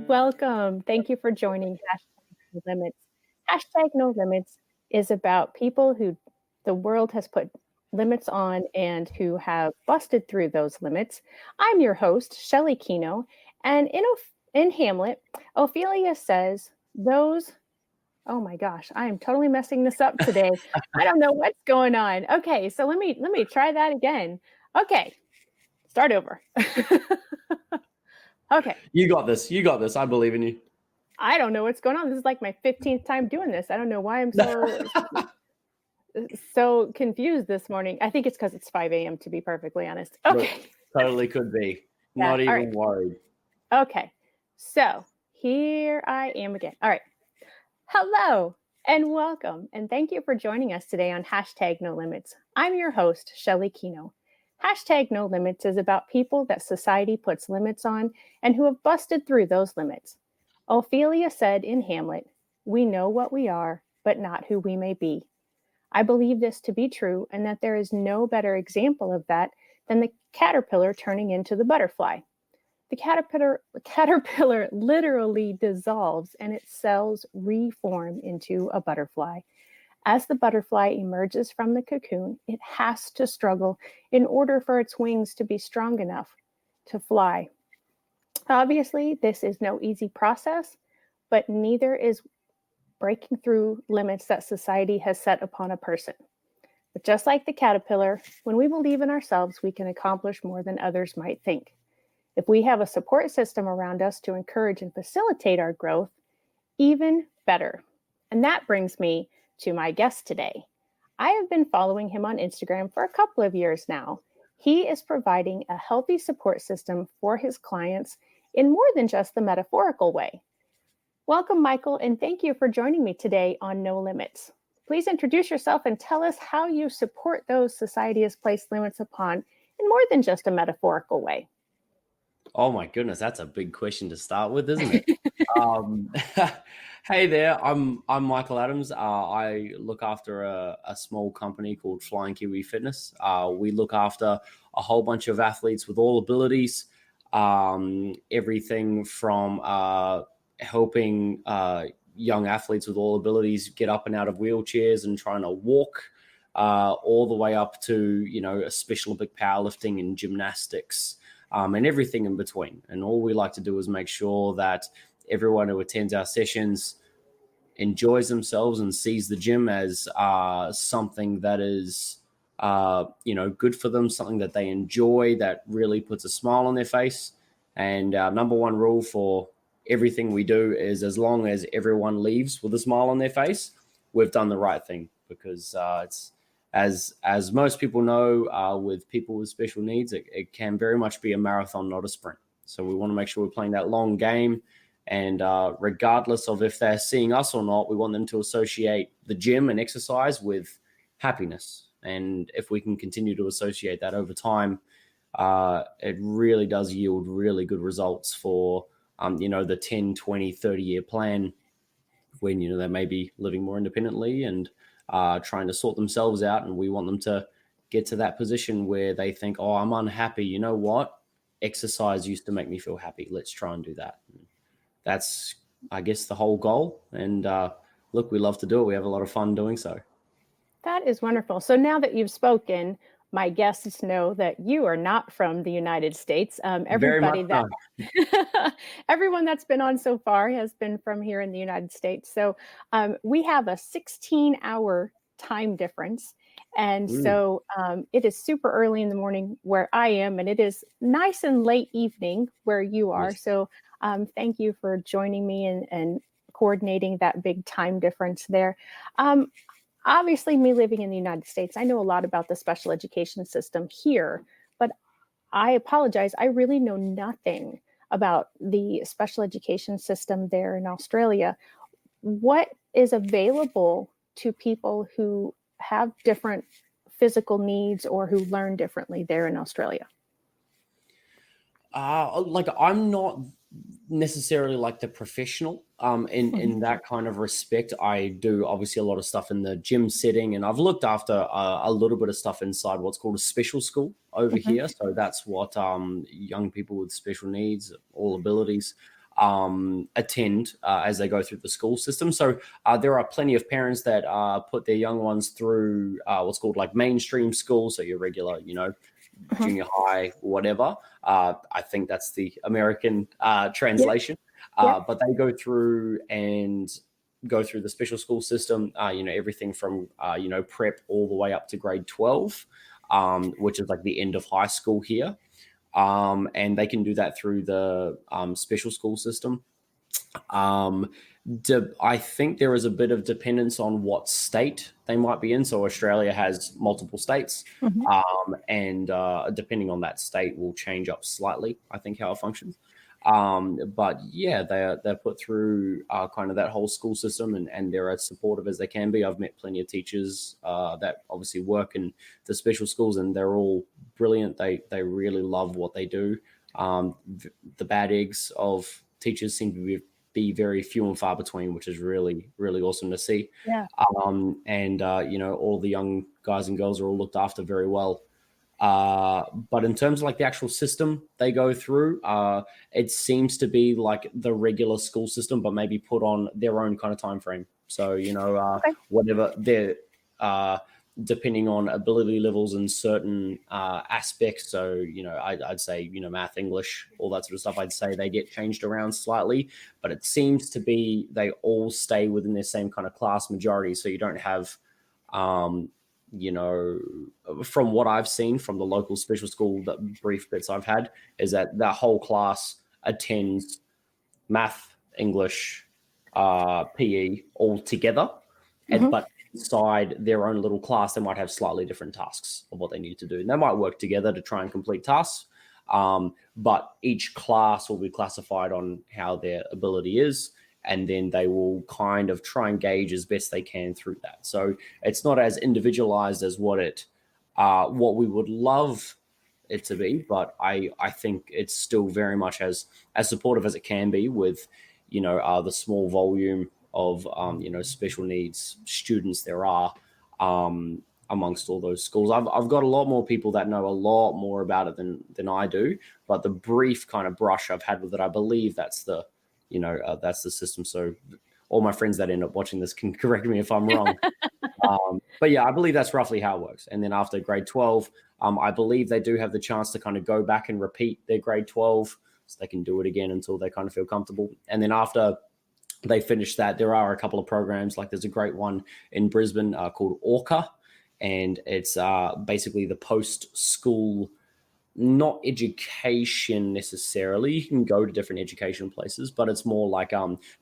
Welcome. Thank you for joining #No Limits. #No Limits is about people who the world has put limits on and who have busted through those limits. I'm your host, Shelley Kino, and in Hamlet, Ophelia says, those, oh my gosh, I am totally messing this up today. I don't know what's going on. Okay, so let me try that again. Okay, start over. Okay. You got this. You got this. I believe in you. I don't know what's going on. This is like my 15th time doing this. I don't know why I'm so confused this morning. I think it's because it's 5 a.m. to be perfectly honest. Okay. Look, totally could be. Yeah, Not even right. worried. Okay. So here I am again. All right. Hello and welcome. And thank you for joining us today on #No Limits. I'm your host, Shelley Kino. #No Limits is about people that society puts limits on and who have busted through those limits. Ophelia said in Hamlet, "We know what we are, but not who we may be." I believe this to be true and that there is no better example of that than the caterpillar turning into the butterfly. The caterpillar literally dissolves and its cells reform into a butterfly. As the butterfly emerges from the cocoon, it has to struggle in order for its wings to be strong enough to fly. Obviously, this is no easy process, but neither is breaking through limits that society has set upon a person. But just like the caterpillar, when we believe in ourselves, we can accomplish more than others might think. If we have a support system around us to encourage and facilitate our growth, even better. And that brings me to my guest today. I have been following him on Instagram for a couple of years now. He is providing a healthy support system for his clients in more than just the metaphorical way. Welcome, Michael, and thank you for joining me today on No Limits. Please introduce yourself and tell us how you support those society has placed limits upon in more than just a metaphorical way. Oh my goodness, that's a big question to start with, isn't it? Hey there, I'm Michael Adams. I look after a small company called Flying Kiwi Fitness. We look after a whole bunch of athletes with all abilities, everything from helping young athletes with all abilities get up and out of wheelchairs and trying to walk, all the way up to a Special Olympic powerlifting and gymnastics. And everything in between. And all we like to do is make sure that everyone who attends our sessions enjoys themselves and sees the gym as something that is, good for them, something that they enjoy, that really puts a smile on their face. And our number one rule for everything we do is as long as everyone leaves with a smile on their face, we've done the right thing, because it's, as most people know, with people with special needs, it can very much be a marathon, not a sprint. So we want to make sure we're playing that long game. And regardless of if they're seeing us or not, we want them to associate the gym and exercise with happiness. And if we can continue to associate that over time, it really does yield really good results for, the 10, 20, 30-year plan when, they may be living more independently and trying to sort themselves out, and we want them to get to that position where they think, oh, I'm unhappy. You know what? Exercise used to make me feel happy. Let's try and do that. And that's, I guess, the whole goal. And look, we love to do it. We have a lot of fun doing so. That is wonderful. So now that you've spoken, my guests know that you are not from the United States. Everybody everyone that's been on so far has been from here in the United States. So we have a 16-hour time difference. And so it is super early in the morning where I am, and it is nice and late evening where you are. Yes. So thank you for joining me and coordinating that big time difference there. Obviously, me living in the United States, I know a lot about the special education system here, but I apologize. I really know nothing about the special education system there in Australia. What is available to people who have different physical needs or who learn differently there in Australia? I'm not necessarily like the professional in that kind of respect. I do obviously a lot of stuff in the gym setting, and I've looked after a little bit of stuff inside what's called a special school over here. So that's what young people with special needs, all abilities, attend as they go through the school system. So there are plenty of parents that put their young ones through what's called like mainstream school. So your regular, junior high, whatever. I think that's the American translation. But they go through the special school system, everything from, prep all the way up to grade 12, which is like the end of high school here. And they can do that through the special school system. I think there is a bit of dependence on what state they might be in. So Australia has multiple states, and depending on that state will change up slightly, I think, how it functions. But yeah, they're put through kind of that whole school system, and they're as supportive as they can be. I've met plenty of teachers that obviously work in the special schools, and they're all brilliant. They really love what they do. The bad eggs of teachers seem to be very few and far between, which is really, really awesome to see. Yeah. And all the young guys and girls are all looked after very well. But in terms of like the actual system they go through, it seems to be like the regular school system, but maybe put on their own kind of time frame. So, whatever they're, depending on ability levels in certain aspects. So, I'd say, math, English, all that sort of stuff, I'd say they get changed around slightly, but it seems to be they all stay within their same kind of class majority. So you don't have, from what I've seen from the local special school, the brief bits I've had, is that whole class attends math, English, PE all together, but inside their own little class, they might have slightly different tasks of what they need to do. And they might work together to try and complete tasks, but each class will be classified on how their ability is, and then they will kind of try and gauge as best they can through that. So it's not as individualized as what we would love it to be, but I think it's still very much as supportive as it can be with, the small volume of, special needs students there are amongst all those schools. I've got a lot more people that know a lot more about it than I do, but the brief kind of brush I've had with it, I believe that's the system. So all my friends that end up watching this can correct me if I'm wrong. But yeah, I believe that's roughly how it works. And then after grade 12, I believe they do have the chance to kind of go back and repeat their grade 12, so they can do it again until they kind of feel comfortable. And then after they finish that, there are a couple of programs, like there's a great one in Brisbane called ORCA, and it's basically the post-school, not education necessarily. You can go to different education places, but it's more like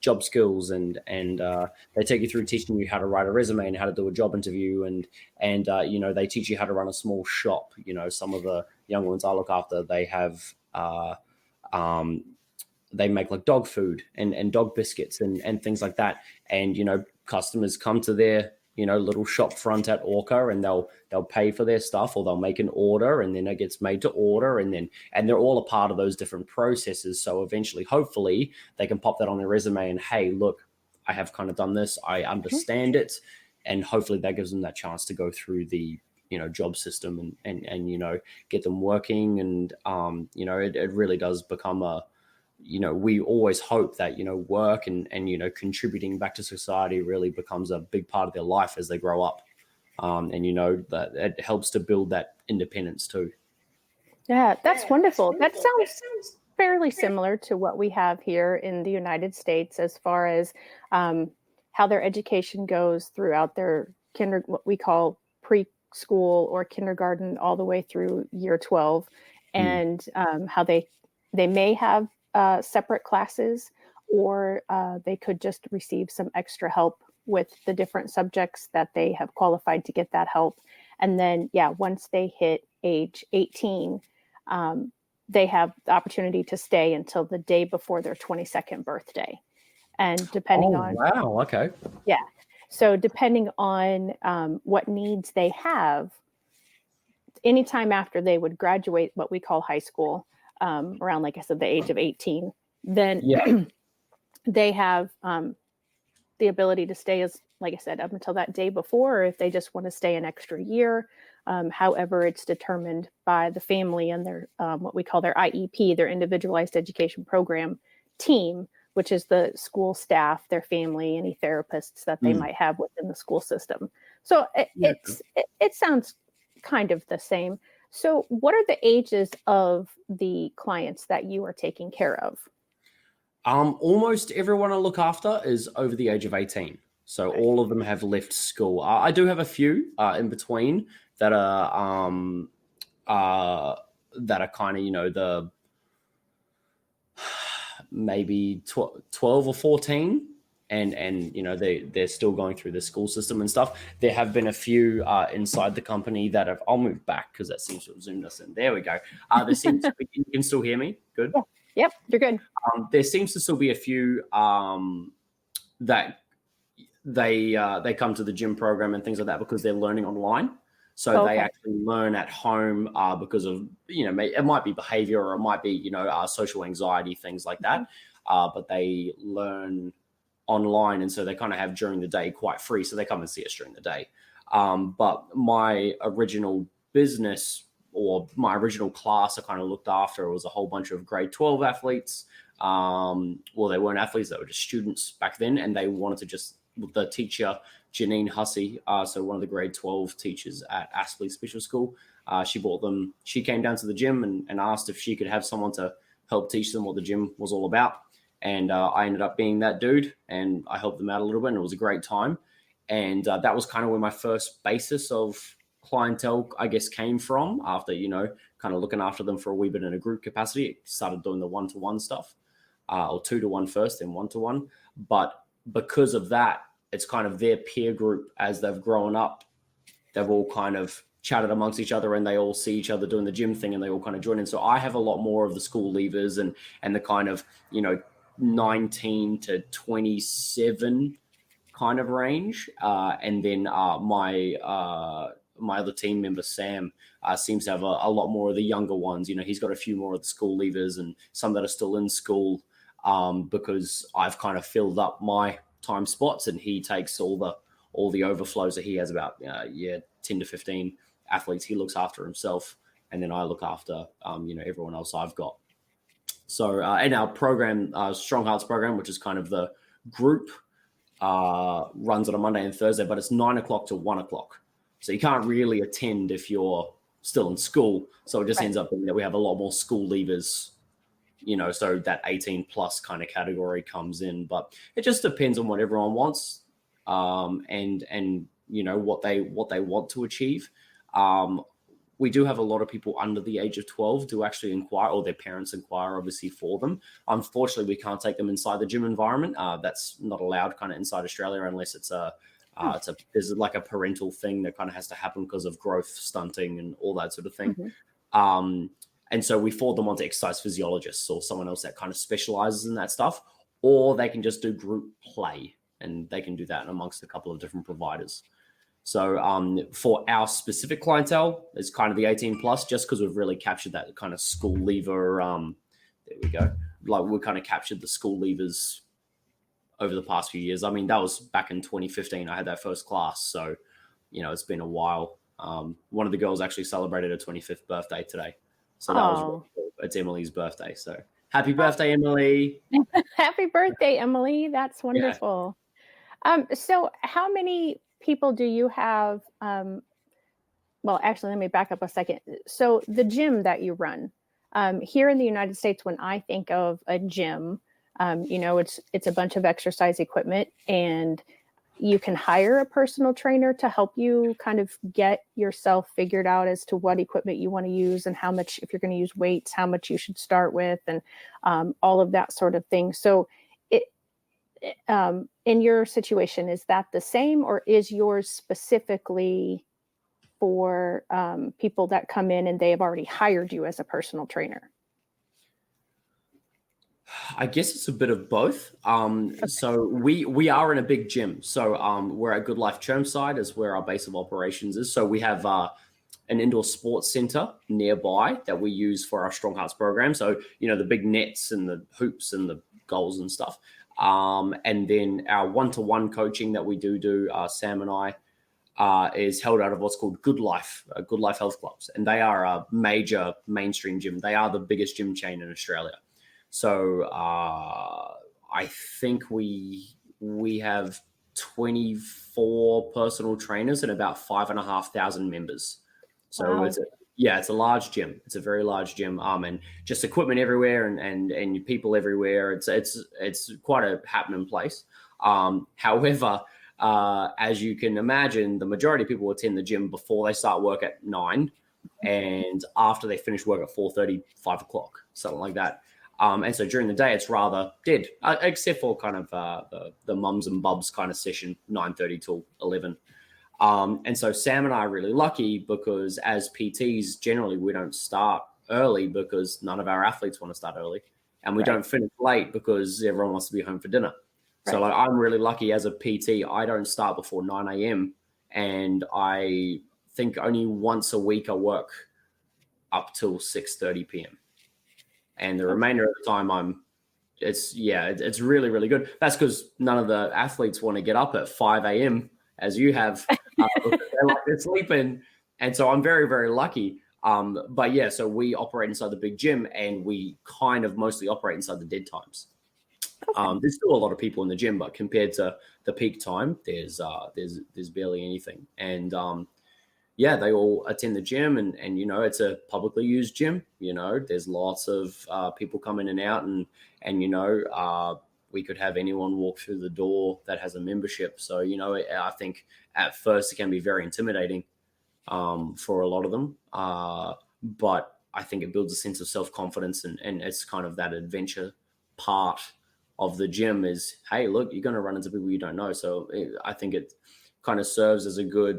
job skills, and they take you through teaching you how to write a resume and how to do a job interview, and they teach you how to run a small shop. Some of the young ones I look after, they have they make like dog food and dog biscuits and things like that, and customers come to their little shop front at Orca, and they'll pay for their stuff, or they'll make an order, and then it gets made to order, and they're all a part of those different processes. So eventually, hopefully, they can pop that on their resume and, hey, look, I have kind of done this, I understand it, and hopefully that gives them that chance to go through the job system and get them working, and it really does become a we always hope that, work and contributing back to society really becomes a big part of their life as they grow up. And, that it helps to build that independence too. Yeah, that's wonderful. That sounds fairly similar to what we have here in the United States, as far as how their education goes throughout their what we call preschool or kindergarten, all the way through year 12, and how they may have separate classes, or they could just receive some extra help with the different subjects that they have qualified to get that help. And then, once they hit age 18, they have the opportunity to stay until the day before their 22nd birthday. And depending on... Wow, okay. Yeah. So depending on what needs they have, anytime after they would graduate what we call high school, around, like I said, the age of 18, then they have the ability to stay, as, like I said, up until that day before, or if they just want to stay an extra year. However, it's determined by the family and their what we call their IEP, their individualized education program team, which is the school staff, their family, any therapists that they might have within the school system. So it sounds kind of the same. So what are the ages of the clients that you are taking care of? Almost everyone I look after is over the age of 18. So all of them have left school. I do have a few in between that are kind of, the maybe 12 or 14. And they're still going through the school system and stuff. There have been a few inside the company that have. I'll move back because that seems to have zoomed us in. There we go. There seems to be, you can still hear me. Good. Yeah. Yep, you're good. There seems to still be a few that they come to the gym program and things like that because they're learning online. So they actually learn at home because of, it might be behavior or it might be, social anxiety, things like that. But they learn online. And so they kind of have during the day quite free. So they come and see us during the day. But my original business or my original class I kind of looked after, it was a whole bunch of grade 12 athletes. Well, they weren't athletes, they were just students back then. And they wanted to the teacher, Janine Hussey, so one of the grade 12 teachers at Aspley Special School, she came down to the gym and asked if she could have someone to help teach them what the gym was all about. And I ended up being that dude and I helped them out a little bit and it was a great time. And that was kind of where my first basis of clientele, I guess, came from after, kind of looking after them for a wee bit in a group capacity. It started doing the one-to-one stuff or 2-to-1 first, then 1-to-1. But because of that, it's kind of their peer group as they've grown up. They've all kind of chatted amongst each other and they all see each other doing the gym thing and they all kind of join in. So I have a lot more of the school leavers and the kind of, 19 to 27 kind of range. And then my other team member, Sam, seems to have a lot more of the younger ones. He's got a few more of the school leavers and some that are still in school because I've kind of filled up my time spots and he takes all the overflows that he has about 10 to 15 athletes. He looks after himself and then I look after everyone else I've got. So in our program, Strong Hearts program, which is kind of the group, runs on a Monday and Thursday, but it's 9 o'clock to 1 o'clock. So you can't really attend if you're still in school. So it just ends up being that we have a lot more school leavers, so that 18 plus kind of category comes in. But it just depends on what everyone wants and what they want to achieve. We do have a lot of people under the age of 12 do actually inquire, or their parents inquire, obviously, for them. Unfortunately, we can't take them inside the gym environment. That's not allowed kind of inside Australia unless there's like a parental thing that kind of has to happen because of growth stunting and all that sort of thing. And so we forward them onto exercise physiologists or someone else that kind of specializes in that stuff, or they can just do group play and they can do that amongst a couple of different providers. So for our specific clientele, it's kind of the 18 plus, just because we've really captured that kind of school leaver. There we go. Like we kind of captured the school leavers over the past few years. I mean, that was back in 2015. I had that first class. So, it's been a while. One of the girls actually celebrated her 25th birthday today. So that was really cool. It's Emily's birthday. So happy birthday, Emily. Happy birthday, Emily. That's wonderful. Yeah. So how many people do you have? Well, actually, let me back up a second. So the gym that you run here in the United States, when I think of a gym, it's a bunch of exercise equipment and you can hire a personal trainer to help you kind of get yourself figured out as to what equipment you want to use and how much, if you're going to use weights, how much you should start with and all of that sort of thing. So in your situation, is that the same, or is yours specifically for people that come in and they have already hired you as a personal trainer? I guess it's a bit of both. So we are in a big gym. So we're at Good Life Chermside is where our base of operations is. So we have an indoor sports center nearby that we use for our Strong Hearts program. So, the big nets and the hoops and the goals and stuff. And then our one-to-one coaching that we do, Sam and I, is held out of what's called Good Life Health Clubs. And they are a major mainstream gym. They are the biggest gym chain in Australia. So I think we have 24 personal trainers and about 5,500 members. So Wow. it's a large gym. It's a very large gym. And just equipment everywhere and people everywhere. It's quite a happening place. However, as you can imagine, the majority of people attend the gym before they start work at 9 and after they finish work at 4:30, 5 o'clock, something like that. And so during the day, it's rather dead, except for kind of the mums and bubs kind of session, 9:30 till 11. And so Sam and I are really lucky because as PTs, generally we don't start early because none of our athletes want to start early. And we don't finish late because everyone wants to be home for dinner. So like, I'm really lucky as a PT, I don't start before 9 a.m. And I think only once a week I work up till 6:30 p.m. And the remainder of the time it's really, really good. That's because none of the athletes want to get up at 5 a.m. as you have, because they like they're sleeping. And so I'm very, very lucky. But yeah, so we operate inside the big gym and we kind of mostly operate inside the dead times. Okay. There's still a lot of people in the gym, but compared to the peak time, there's barely anything. And they all attend the gym and it's a publicly used gym. There's lots of people come in and out and we could have anyone walk through the door that has a membership. So, I think at first it can be very intimidating for a lot of them. But I think it builds a sense of self-confidence and it's kind of that adventure part of the gym is, hey, look, you're going to run into people you don't know. So I think it kind of serves as a good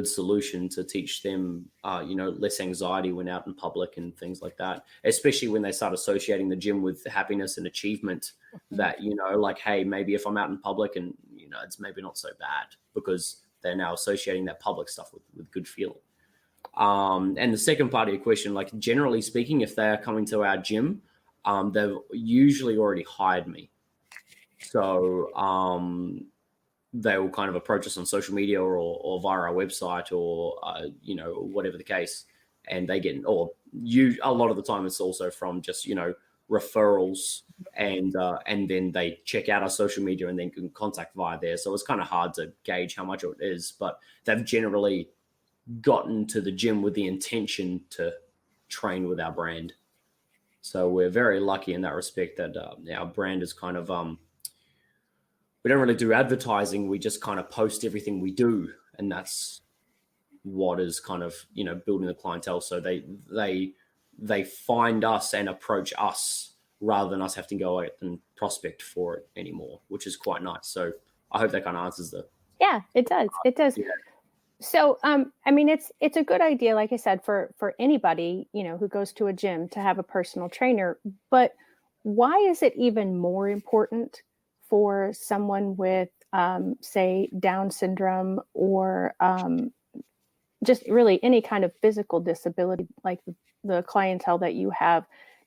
solution to teach them, less anxiety when out in public and things like that, especially when they start associating the gym with happiness and achievement that, like, hey, maybe if I'm out in public and, it's maybe not so bad because they're now associating that public stuff with good feeling. And the second part of your question, like generally speaking, if they are coming to our gym, they've usually already hired me. So, they will kind of approach us on social media or via our website or, whatever the case. And they get, a lot of the time it's also from just, referrals and then they check out our social media and then can contact via there. So it's kind of hard to gauge how much it is, but they've generally gotten to the gym with the intention to train with our brand. So we're very lucky in that respect that our brand is kind of, we don't really do advertising. We just kind of post everything we do. And that's what is kind of, building the clientele. So they find us and approach us rather than us having to go out and prospect for it anymore, which is quite nice. So I hope that kind of answers Yeah, it does. It does. Yeah. So, it's a good idea, like I said, for anybody, who goes to a gym to have a personal trainer, but why is it even more important for someone with, say, Down syndrome or just really any kind of physical disability, like the clientele that you have,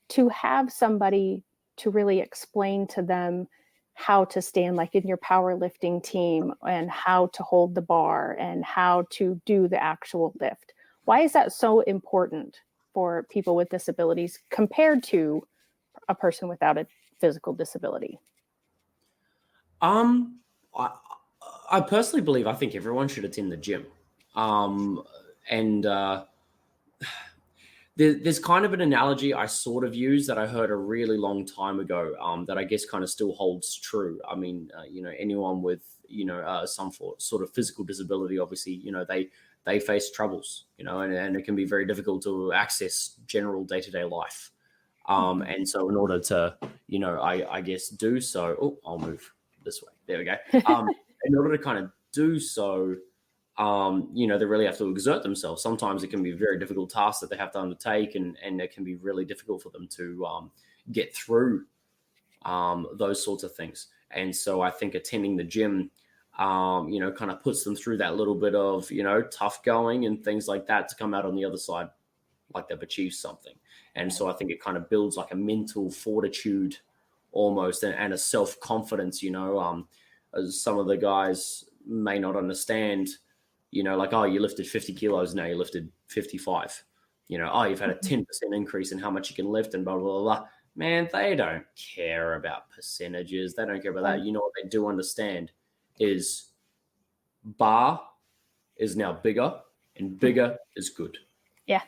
to have somebody to really explain to them how to stand, like in your powerlifting team, and how to hold the bar and how to do the actual lift? Why is that so important for people with disabilities compared to a person without a physical disability? I personally believe I think everyone should attend the gym. There's kind of an analogy I sort of use that I heard a really long time ago that I guess kind of still holds true. I mean, anyone with, some sort of physical disability, obviously, they face troubles, and it can be very difficult to access general day-to-day life. And so in order to, I guess do so, I'll move this way. There we go. In order to kind of do so, they really have to exert themselves. Sometimes it can be a very difficult task that they have to undertake, and it can be really difficult for them to get through those sorts of things. And so I think attending the gym, kind of puts them through that little bit of, tough going and things like that to come out on the other side like they've achieved something. And so I think it kind of builds like a mental fortitude almost and a self-confidence, as some of the guys may not understand, like, oh, you lifted 50 kilos, now you lifted 55. You've had a 10% increase in how much you can lift and blah, blah, blah, blah. Man, they don't care about percentages. They don't care about that. You know what they do understand is bar is now bigger and bigger is good. Yeah.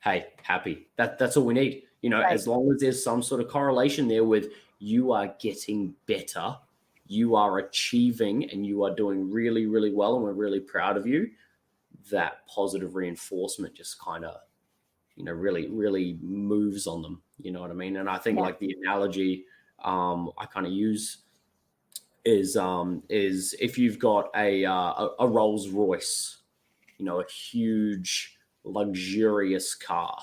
Hey, happy. That's all we need. Right. As long as there's some sort of correlation there with you are getting better, you are achieving, and you are doing really, really well, and we're really proud of you, that positive reinforcement just kind of, really, really moves on them. You know what I mean? And I think like the analogy I kind of use is if you've got a Rolls Royce, a huge luxurious car,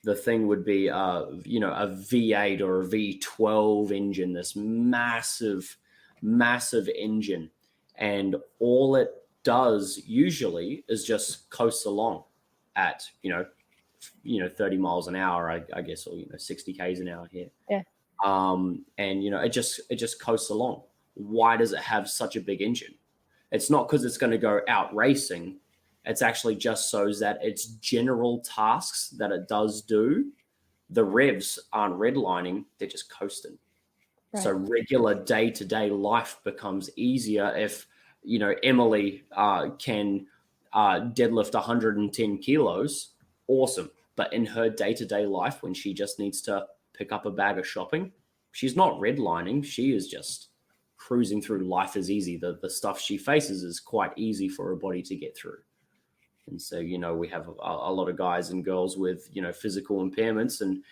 the thing would be a V8 or a V12 engine, this massive engine, and all it does usually is just coast along at 30 miles an hour, I guess, or 60 k's an hour here. Yeah. And it just coasts along. Why does it have such a big engine? It's not because it's going to go out racing. It's actually just so that its general tasks that it does do, the revs aren't redlining, they're just coasting. Right. So regular day-to-day life becomes easier if, Emily can deadlift 110 kilos. Awesome. But in her day-to-day life, when she just needs to pick up a bag of shopping, she's not redlining. She is just cruising through. Life is easy. The stuff she faces is quite easy for her body to get through. And so, we have a lot of guys and girls with, physical impairments and,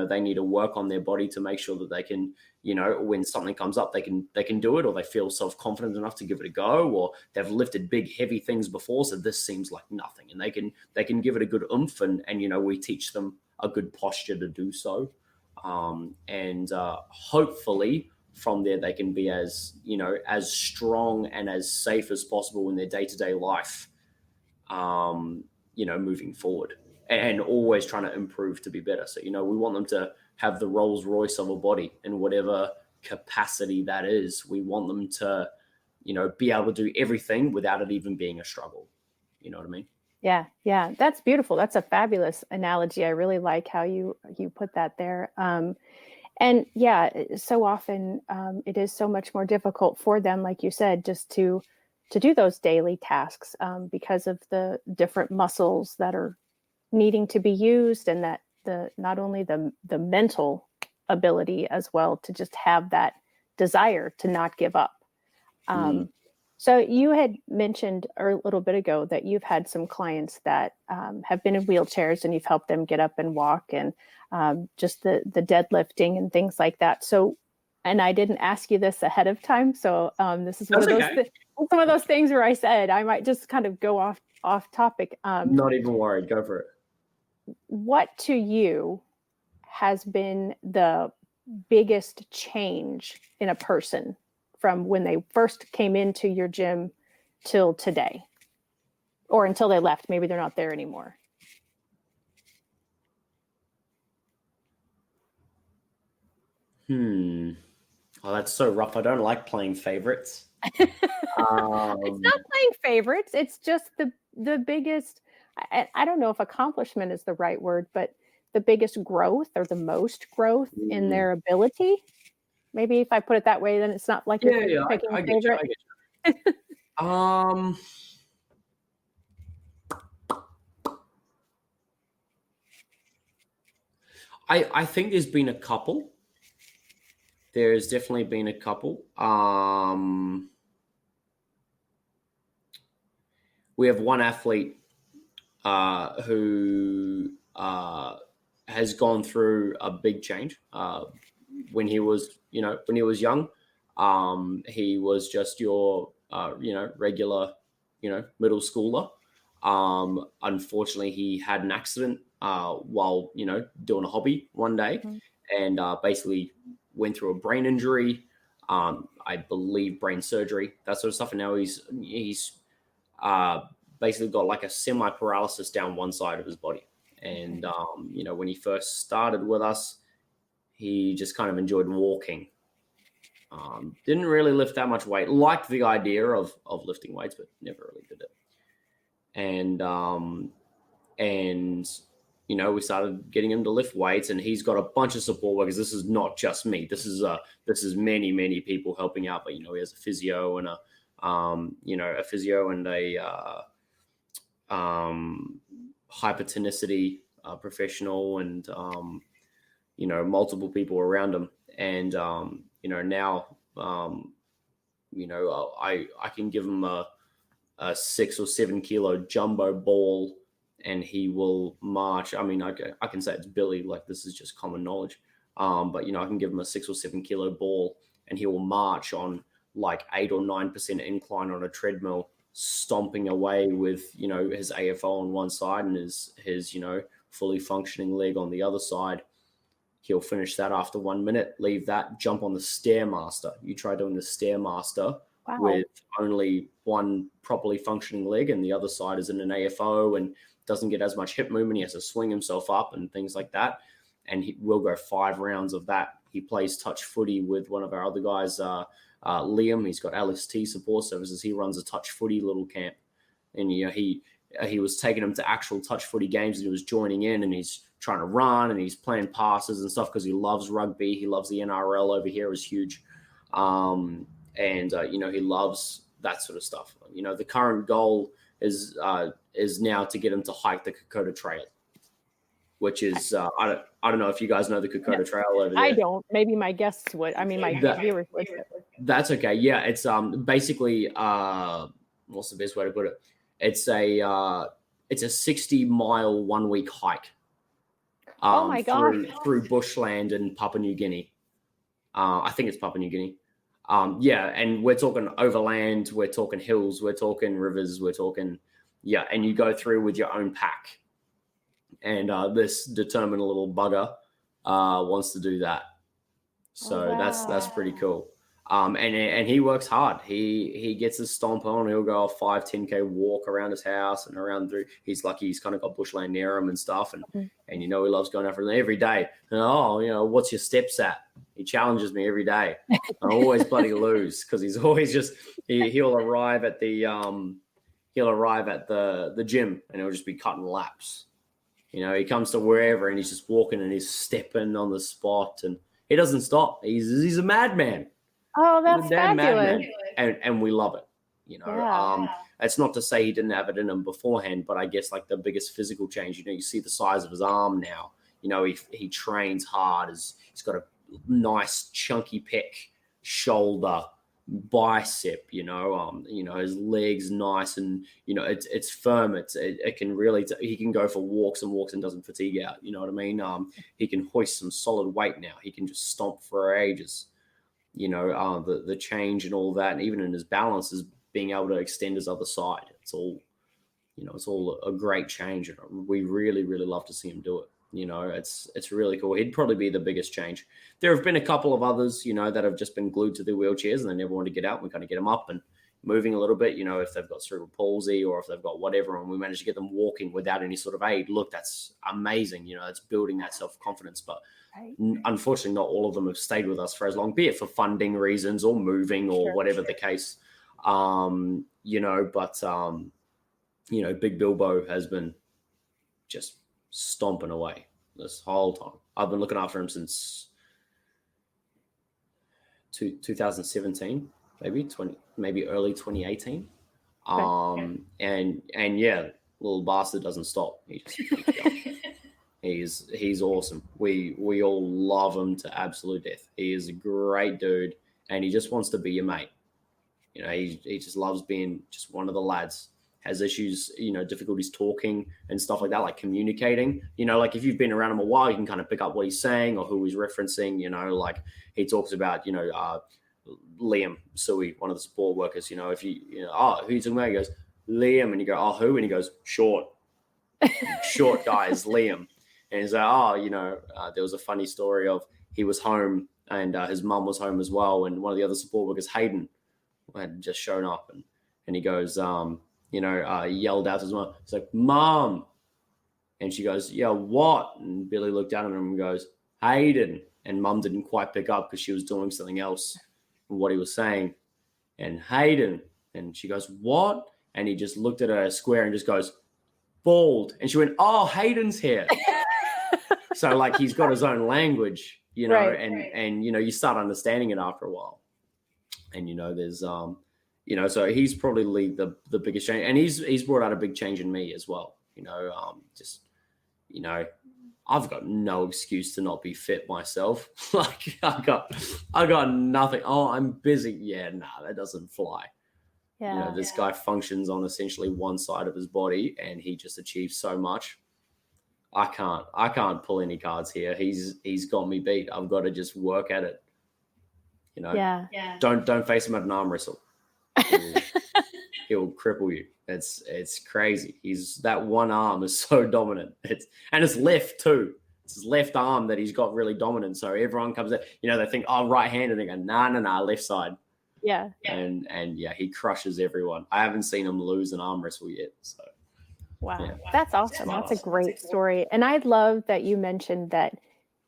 they need to work on their body to make sure that they can, when something comes up, they can do it, or they feel self-confident enough to give it a go, or they've lifted big, heavy things before. So this seems like nothing, and they can give it a good oomph, and we teach them a good posture to do so. And hopefully from there, they can be as strong and as safe as possible in their day-to-day life, moving forward, and always trying to improve to be better. So, we want them to have the Rolls Royce of a body in whatever capacity that is. We want them to, be able to do everything without it even being a struggle. You know what I mean? Yeah. Yeah. That's beautiful. That's a fabulous analogy. I really like how you put that there. And yeah, so often it is so much more difficult for them, like you said, just to do those daily tasks because of the different muscles that are needing to be used, and that not only the mental ability as well to just have that desire to not give up. So you had mentioned a little bit ago that you've had some clients that have been in wheelchairs, and you've helped them get up and walk, and just the deadlifting and things like that. So, and I didn't ask you this ahead of time, so this is one of those some of those things where I said I might just kind of go off topic. Not even worried. Go for it. What to you has been the biggest change in a person from when they first came into your gym till today, or until they left? Maybe they're not there anymore. Oh, that's so rough. I don't like playing favorites. It's not playing favorites. It's just the biggest, I don't know if accomplishment is the right word, but the biggest growth or the most growth in their ability. Maybe if I put it that way, then it's not like you're picking a favorite. I get you. I think there's been a couple. There's definitely been a couple. We have one athlete who has gone through a big change. When he was young, he was just your, regular, middle schooler. Unfortunately, he had an accident while, doing a hobby one day, and basically went through a brain injury, I believe brain surgery, that sort of stuff. And now he's basically got like a semi-paralysis down one side of his body. And, when he first started with us, he just kind of enjoyed walking. Didn't really lift that much weight. Liked the idea of lifting weights, but never really did it. And you know, we started getting him to lift weights, and he's got a bunch of support workers. This is not just me. This is many people helping out. But you know, he has a physio and a hypertonicity professional, and you know, multiple people around him. And you know, now you know, I can give him a 6 or 7 kilo jumbo ball, and he will march. I mean, I can say it's Billy, like this is just common knowledge. But you know, I can give him a 6 or 7 kilo ball, and he will march on like 8 or 9% incline on a treadmill, stomping away with, you know, his AFO on one side and his you know, fully functioning leg on the other side. He'll finish that after 1 minute, leave that, jump on the Stairmaster. You try doing the Stairmaster with only one properly functioning leg, and the other side is in an AFO and doesn't get as much hip movement. He has to swing himself up and things like that. And he will go 5 rounds of that. He plays touch footy with one of our other guys, Liam. He's got LST support services. He runs a touch footy little camp. And you know, he was taking him to actual touch footy games, and he was joining in, and he's trying to run, and he's playing passes and stuff because he loves rugby. He loves the NRL over here, is huge. And you know, he loves that sort of stuff. You know, the current goal is now to get him to hike the Kokoda Trail, which is I don't know if you guys know the Kokoda Trail over there. I don't. Maybe my guests would. I mean, my viewers would. That's okay. Yeah, it's basically what's the best way to put it? It's a 60-mile 1 week hike. Oh my God! Through bushland in Papua New Guinea. I think it's Papua New Guinea. Yeah, and we're talking overland, we're talking hills, we're talking rivers, we're talking, yeah, and you go through with your own pack. And this determined little bugger wants to do that. So that's pretty cool. And he works hard. He gets his stomp on. He'll go a 5-10K walk around his house and around through. He's lucky he's kind of got bushland near him and stuff. And you know, he loves going after them every day. And, oh, you know, what's your steps at? He challenges me every day. I always bloody lose because he's always just he'll arrive at the gym, and he'll just be cutting laps. You know, he comes to wherever and he's just walking and he's stepping on the spot, and he doesn't stop. He's a madman. Oh, that's fabulous. And we love it. You know, it's not to say he didn't have it in him beforehand, but I guess like the biggest physical change, you know, you see the size of his arm now. You know, he trains hard. He's got a nice chunky pec, shoulder, bicep. You know, his legs nice, and you know it's firm. It can really he can go for walks and doesn't fatigue out. You know what I mean? He can hoist some solid weight now. He can just stomp for ages. You know, the change and all that, and even in his balance is being able to extend his other side. It's all a great change, and we really love to see him do it. You know, it's really cool. He'd probably be the biggest change. There have been a couple of others, you know, that have just been glued to their wheelchairs and they never want to get out. We kind of get them up and moving a little bit, you know, if they've got cerebral palsy or if they've got whatever, and we manage to get them walking without any sort of aid. Look, that's amazing. You know, it's building that self-confidence. But unfortunately, not all of them have stayed with us for as long, be it for funding reasons or moving or whatever the case. You know, but, you know, Big Bilbo has been just stomping away this whole time. I've been looking after him since 2017, maybe early 2018. And yeah, little bastard doesn't stop. He just keeps going. He's awesome. We all love him to absolute death. He is a great dude, and he just wants to be your mate. You know, he just loves being just one of the lads. Has issues, you know, difficulties talking and stuff like that, like communicating. You know, like if you've been around him a while, you can kind of pick up what he's saying or who he's referencing. You know, like he talks about, you know, Liam Sui, one of the support workers. You know, if you know, oh, who you talking about? He goes, Liam, and you go, oh, who? And he goes, short. Short guy is Liam. And he's like, oh, you know, there was a funny story of he was home and his mum was home as well, and one of the other support workers, Hayden, had just shown up, and he goes, you know, yelled out to his mom. He's like, Mom. And she goes, yeah, what? And Billy looked down at him and goes, Hayden. And Mum didn't quite pick up because she was doing something else from what he was saying. And Hayden. And she goes, what? And he just looked at her square and just goes, bald. And she went, oh, Hayden's here. So like he's got his own language, you know, Right. and you know, you start understanding it after a while. And you know, there's you know, so he's probably the biggest change, and he's brought out a big change in me as well. You know, just you know, I've got no excuse to not be fit myself. Like I got nothing. Oh, I'm busy. Yeah, nah, that doesn't fly. Yeah. You know, this guy functions on essentially one side of his body, and he just achieves so much. I can't pull any cards here. He's got me beat. I've got to just work at it. You know, Yeah. Don't face him at an arm wrestle. He'll cripple you. It's crazy. He's that one arm is so dominant. It's left too. It's his left arm that he's got really dominant. So everyone comes in, you know, they think, oh, right hand, and they go, nah, left side. Yeah. And yeah, he crushes everyone. I haven't seen him lose an arm wrestle yet. So Wow. yeah. That's awesome. That's a great story. And I love that you mentioned that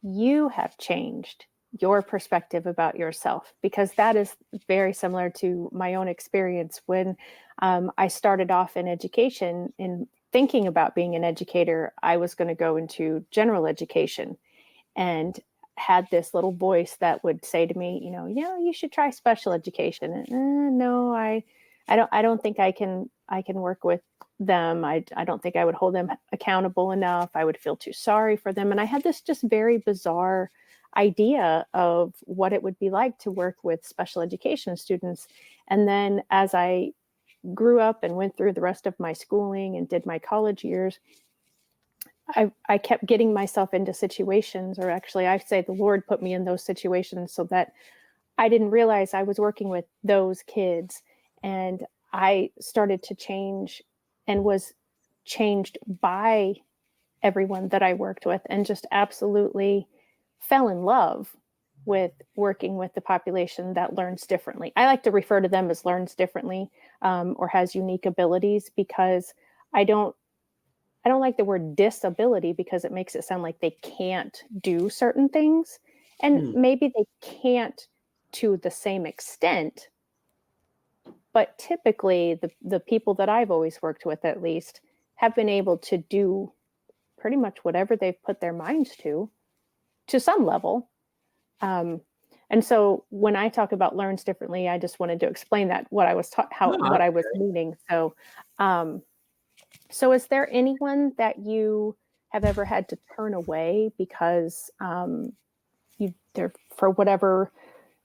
you have changed your perspective about yourself, because that is very similar to my own experience when I started off in education. In thinking about being an educator, I was going to go into general education, and had this little voice that would say to me, you should try special education. And, no, I don't think I can work with them. I don't think I would hold them accountable enough. I would feel too sorry for them. And I had this just very bizarre idea of what it would be like to work with special education students. And then as I grew up and went through the rest of my schooling and did my college years, I kept getting myself into situations, or actually I say the Lord put me in those situations so that I didn't realize I was working with those kids. And I started to change and was changed by everyone that I worked with, and just absolutely fell in love with working with the population that learns differently. I like to refer to them as learns differently, or has unique abilities, because I don't like the word disability, because it makes it sound like they can't do certain things. And maybe they can't to the same extent, but typically the people that I've always worked with, at least, have been able to do pretty much whatever they've put their minds to some level. And so when I talk about learns differently, I just wanted to explain that, what I was what I was meaning. So, so is there anyone that you have ever had to turn away because for whatever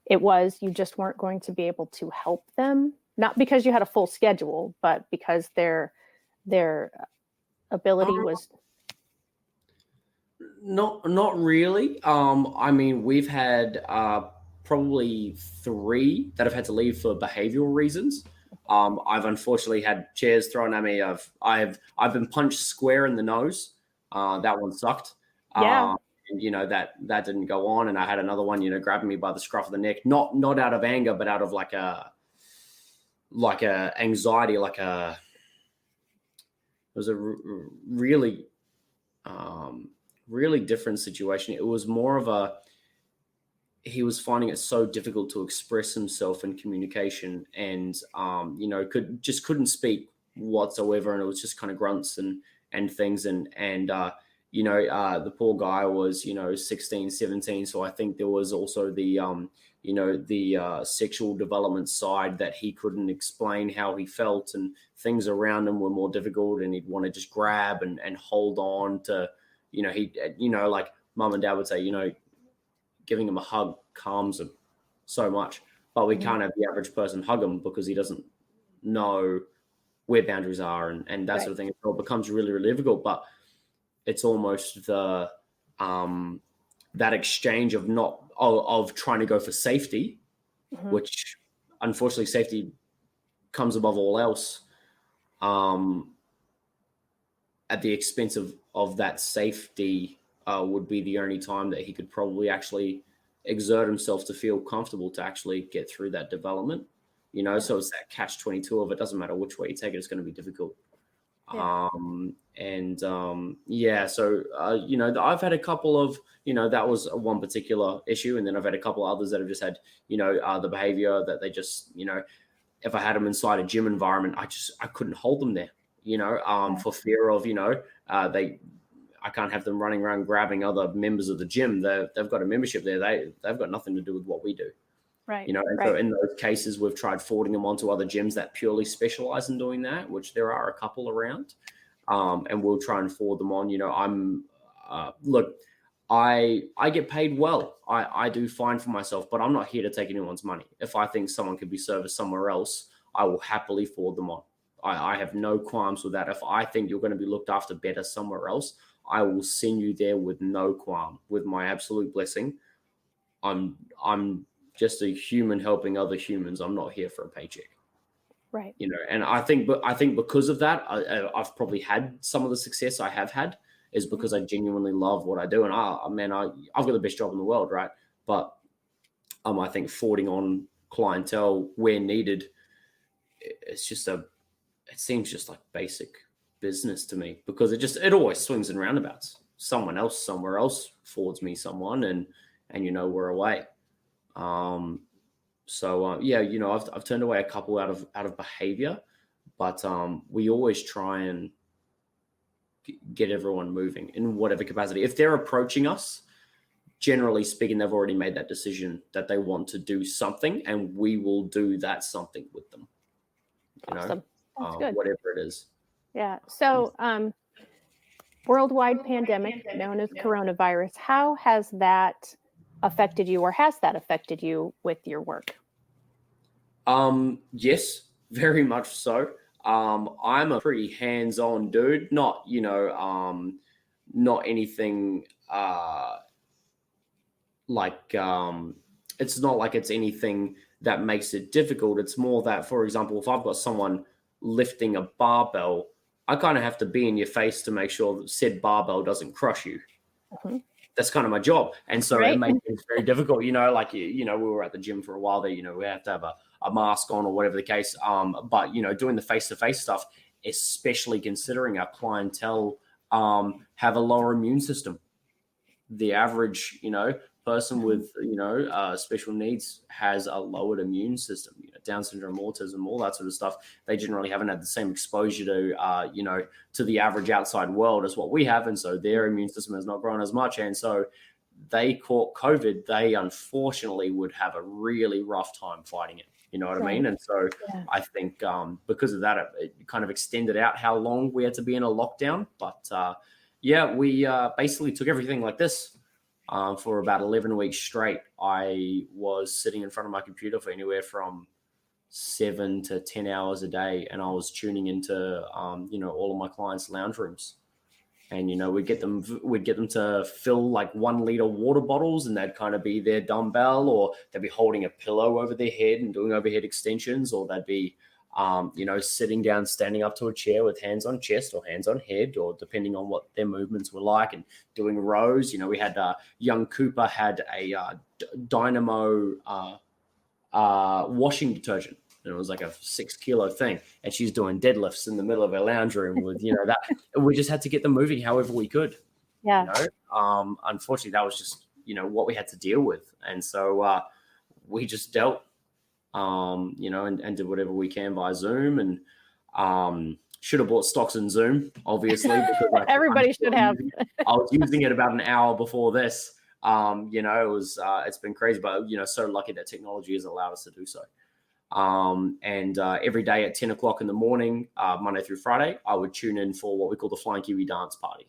it was, you just weren't going to be able to help them? Not because you had a full schedule, but because their ability was... Not really. I mean, we've had probably 3 that have had to leave for behavioral reasons. I've unfortunately had chairs thrown at me. I've been punched square in the nose. That one sucked. Yeah. And, that didn't go on. And I had another one, grabbing me by the scruff of the neck, not out of anger, but out of like a anxiety, it was a really, really different situation. It was more of he was finding it so difficult to express himself in communication, and couldn't speak whatsoever, and it was just kind of grunts and things, and the poor guy was 16, 17, so I think there was also the sexual development side that he couldn't explain how he felt, and things around him were more difficult, and he'd want to just grab and hold on to, like mum and dad would say, giving him a hug calms him so much, but we can't have the average person hug him because he doesn't know where boundaries are and that sort of thing. It all becomes really, really difficult, but it's almost the that exchange of trying to go for safety, which unfortunately safety comes above all else, at the expense of that safety would be the only time that he could probably actually exert himself to feel comfortable to actually get through that development, so it's that catch-22 of it doesn't matter which way you take it, it's going to be difficult. Yeah. So I've had a couple of, that was one particular issue, and then I've had a couple of others that have just had, the behavior that they just, if I had them inside a gym environment, I couldn't hold them there, for fear of, I can't have them running around grabbing other members of the gym. They've got a membership there. They've got nothing to do with what we do. Right. You know, and so in those cases, we've tried forwarding them onto other gyms that purely specialize in doing that, which there are a couple around. And we'll try and forward them on. You know, look, I get paid well. I do fine for myself, but I'm not here to take anyone's money. If I think someone could be serviced somewhere else, I will happily forward them on. I have no qualms with that. If I think you're going to be looked after better somewhere else, I will send you there with no qualm, with my absolute blessing. I'm just a human helping other humans. I'm not here for a paycheck. Right. You know, and I think because of that, I've probably had some of the success I have had is because I genuinely love what I do. And I've got the best job in the world, right? But I think forwarding on clientele where needed, it seems just like basic business to me, because it always swings and roundabouts. Someone else somewhere else forwards me someone, and you know, we're away. Yeah, you know, I've turned away a couple out of behavior, but we always try and get everyone moving in whatever capacity. If they're approaching us, generally speaking, they've already made that decision that they want to do something, and we will do that something with them. You awesome. know, That's good. whatever it is. Yeah. So, worldwide pandemic known as coronavirus, how has that affected you, or has that affected you with your work? Yes, very much so. I'm a pretty hands-on dude, not anything it's not like it's anything that makes it difficult. It's more that, for example, if I've got someone lifting a barbell, I kind of have to be in your face to make sure that said barbell doesn't crush you. Mm-hmm. That's kind of my job. And so Right. It makes it very difficult, you know, like, you know, we were at the gym for a while there, you know, we have to have a mask on or whatever the case. But, you know, doing the face-to-face stuff, especially considering our clientele have a lower immune system. The average, you know, person with, you know, special needs has a lowered immune system, you know, Down syndrome, autism, all that sort of stuff. They generally haven't had the same exposure to, you know, to the average outside world as what we have. And so their immune system has not grown as much. And so they caught COVID, they unfortunately would have a really rough time fighting it. You know what I mean? And so I think because of that, it kind of extended out how long we had to be in a lockdown. But we basically took everything like this. For about 11 weeks straight, I was sitting in front of my computer for anywhere from 7 to 10 hours a day, and I was tuning into, you know, all of my clients' lounge rooms. And, you know, we'd get them to fill like 1 liter water bottles, and they'd kind of be their dumbbell, or they'd be holding a pillow over their head and doing overhead extensions, or they'd be, you know, sitting down, standing up to a chair with hands on chest or hands on head, or depending on what their movements were like, and doing rows. You know, we had young Cooper had a Dynamo washing detergent. And it was like a 6 kilo thing, and she's doing deadlifts in the middle of her lounge room with, you know, that. And we just had to get them moving however we could. Yeah. You know? Unfortunately, that was just, you know, what we had to deal with. And so we just dealt, you know, and did whatever we can via Zoom. And should have bought stocks in Zoom, obviously, because everybody should have. I was using it about an hour before this. You know, it's been crazy, but, you know, so lucky that technology has allowed us to do so. Every day at 10 o'clock in the morning, Monday through Friday, I would tune in for what we call the Flying Kiwi Dance Party.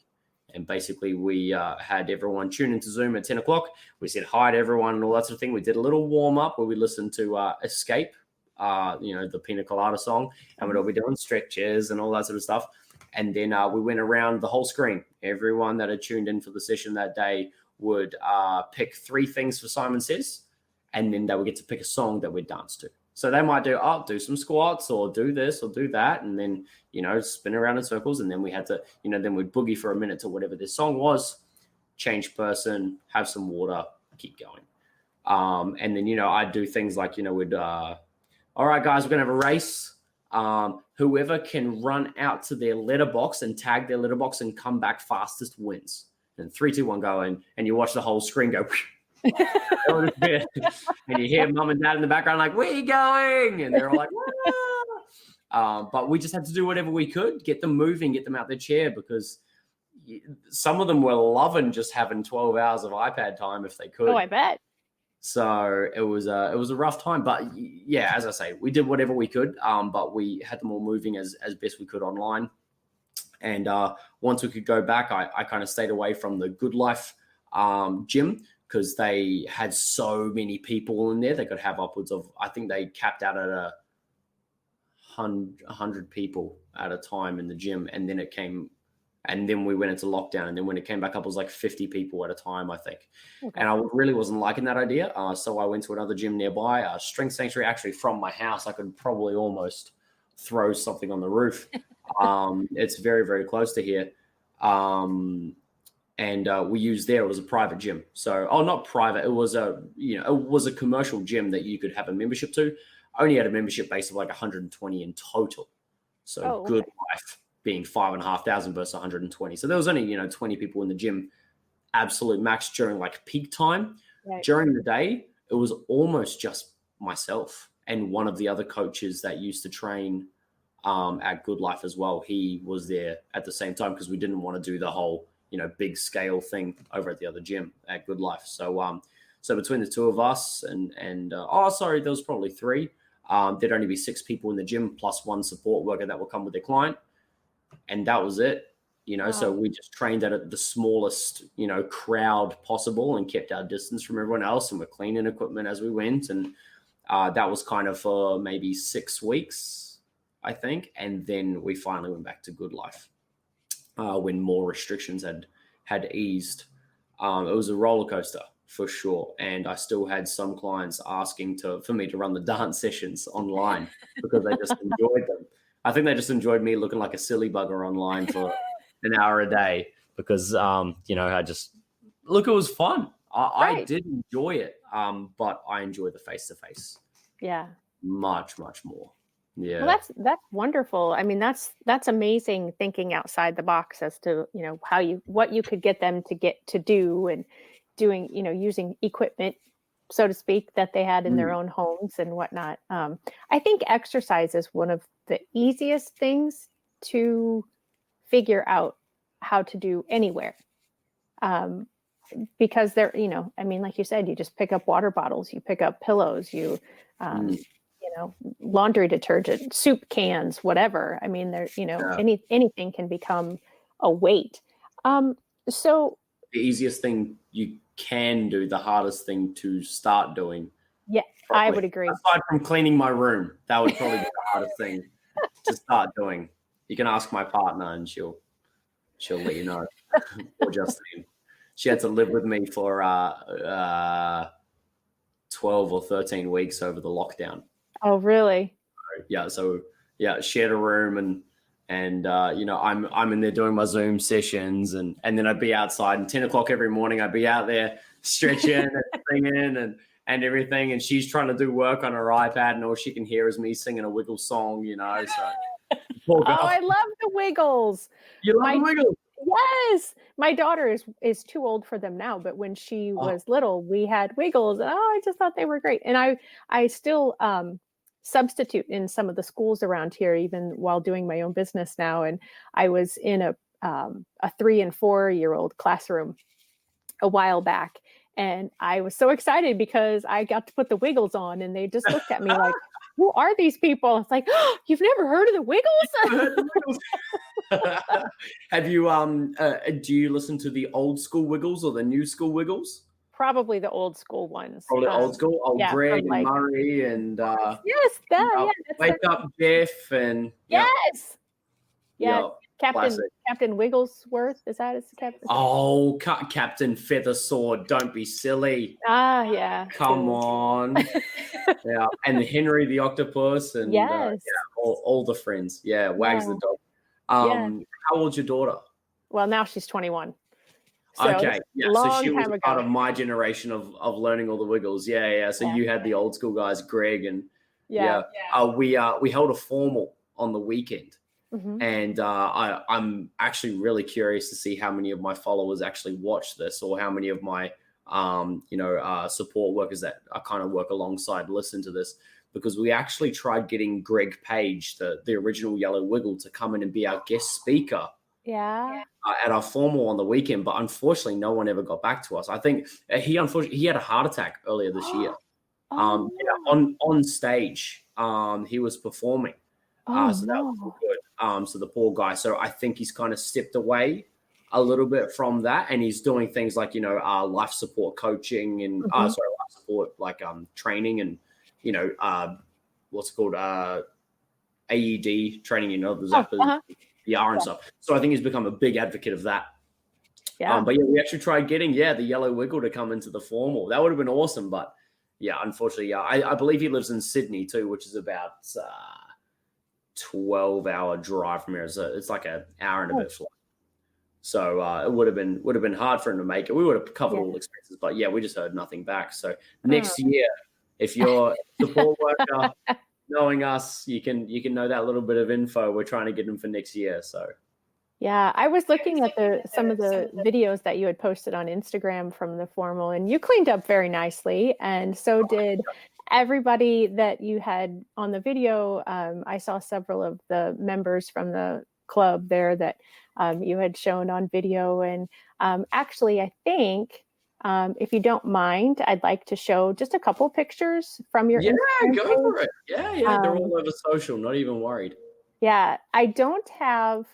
And basically we had everyone tune into Zoom at 10 o'clock. We said hi to everyone and all that sort of thing. We did a little warm up where we listened to Escape, you know, the Pina Colada song, and we'd all be doing stretches and all that sort of stuff. And then we went around the whole screen. Everyone that had tuned in for the session that day would pick 3 things for Simon Says, and then they would get to pick a song that we'd dance to. So they might do some squats or do this or do that, and then, you know, spin around in circles. And then we had to, you know, then we'd boogie for a minute to whatever this song was, change person, have some water, keep going. And then, you know, I'd do things like, you know, we'd, all right, guys, we're going to have a race. Whoever can run out to their letterbox and tag their letterbox and come back fastest wins. And 3, 2, 1, go. And you watch the whole screen go. And you hear mum and dad in the background like, where are you going? And they're all like, but we just had to do whatever we could, get them moving, get them out their chair, because, some of them were loving just having 12 hours of iPad time if they could. Oh, I bet. So it was a rough time, but yeah, as I say, we did whatever we could, but we had them all moving as best we could online. And once we could go back, I kind of stayed away from the Good Life gym because they had so many people in there. They could have upwards of, I think they capped out at 100 people at a time in the gym, and then we went into lockdown, and then when it came back up, it was like 50 people at a time, I think. Okay. And I really wasn't liking that idea. So I went to another gym nearby, Strength Sanctuary, actually from my house. I could probably almost throw something on the roof. It's very, very close to here. And we used there, it was a private gym. So, not private. It was it was a commercial gym that you could have a membership to. I only had a membership base of like 120 in total. So Good Life being 5,500 versus 120. So there was only, 20 people in the gym, absolute max during like peak time. Right. During the day, it was almost just myself and one of the other coaches that used to train at Good Life as well. He was there at the same time because we didn't want to do the whole, big scale thing over at the other gym at Good Life. So, so between the two of us and there was probably 3. There'd only be 6 people in the gym plus 1 support worker that will come with their client. And that was it, Wow. So we just trained at the smallest, crowd possible and kept our distance from everyone else. And we're cleaning equipment as we went. And that was kind of for maybe 6 weeks, I think. And then we finally went back to Good Life when more restrictions had eased. It was a roller coaster for sure. And I still had some clients asking for me to run the dance sessions online because they just enjoyed them. I think they just enjoyed me looking like a silly bugger online for an hour a day because, I just it was fun. I did enjoy it, but I enjoy the face-to-face. Yeah. Much, much more. Yeah. Well, that's wonderful. I mean, that's amazing thinking outside the box as to, what you could get them to get to do and doing, using equipment, so to speak, that they had in their own homes and whatnot. I think exercise is one of the easiest things to figure out how to do anywhere. Because they're, like you said, you just pick up water bottles, you pick up pillows, you laundry detergent, soup cans, whatever. I mean, there, anything can become a weight. So the easiest thing you can do, the hardest thing to start doing. Yeah, probably. I would agree. Aside from cleaning my room, that would probably be the hardest thing to start doing. You can ask my partner and she'll let you know. Or Justine. She had to live with me for 12 or 13 weeks over the lockdown. Oh, really? Yeah. So shared a room and I'm in there doing my Zoom sessions and then I'd be outside and 10 o'clock every morning I'd be out there stretching and singing and everything, and she's trying to do work on her iPad and all she can hear is me singing a Wiggle song, so I love the Wiggles. You love the Wiggles? Yes. My daughter is too old for them now, but when she was little, we had Wiggles. And I just thought they were great. And I still substitute in some of the schools around here, even while doing my own business now. And I was in a 3 and 4 year old classroom a while back. And I was so excited because I got to put the Wiggles on and they just looked at me like, who are these people? It's like, oh, you've never heard of the Wiggles? Have you, do you listen to the old school Wiggles or the new school Wiggles? Probably the old school ones. Probably old school. Greg and Murray and yes, Wake Up Jeff and yes, yeah, Captain Wigglesworth. Is that his captain? Oh, Captain Feathersword! Don't be silly. Yeah. Come on. Yeah, and Henry the Octopus and all the friends. Yeah, Wags the dog. How old's your daughter? Well, now she's 21. So okay, so she was part of my generation of learning all the Wiggles. Yeah. So you had the old school guys, Greg and we held a formal on the weekend, and I'm actually really curious to see how many of my followers actually watch this, or how many of my support workers that I kind of work alongside listen to this, because we actually tried getting Greg Page, the original Yellow Wiggle, to come in and be our guest speaker Yeah. at our formal on the weekend, but unfortunately, no one ever got back to us. I think he had a heart attack earlier this year. Oh Yeah, no. on stage, he was performing. Oh So that wasn't no. good. So the poor guy. So I think he's kind of stepped away a little bit from that, and he's doing things like life support coaching and Mhm. life support like training and what's it called AED training. The Oh, zappers, uh-huh. VR and Yeah. stuff. So I think he's become a big advocate of that. Yeah. But yeah, we actually tried getting the yellow wiggle to come into the formal. That would have been awesome, but yeah, unfortunately, I believe he lives in Sydney too, which is about 12-hour drive from here. So it's like an hour and a bit flight. So it would have been hard for him to make it. We would have covered all expenses, but yeah, we just heard nothing back. So next year, if you're a support worker, knowing us, you can know that little bit of info. We're trying to get him for next year. So Yeah, I was looking at some of the videos that you had posted on Instagram from the formal, and you cleaned up very nicely, and so did everybody that you had on the video. I saw several of the members from the club there that you had shown on video, and actually, I think if you don't mind, I'd like to show just a couple pictures from your Instagram go page. for it. Yeah, they're all over social. Not even worried. Yeah, I don't have.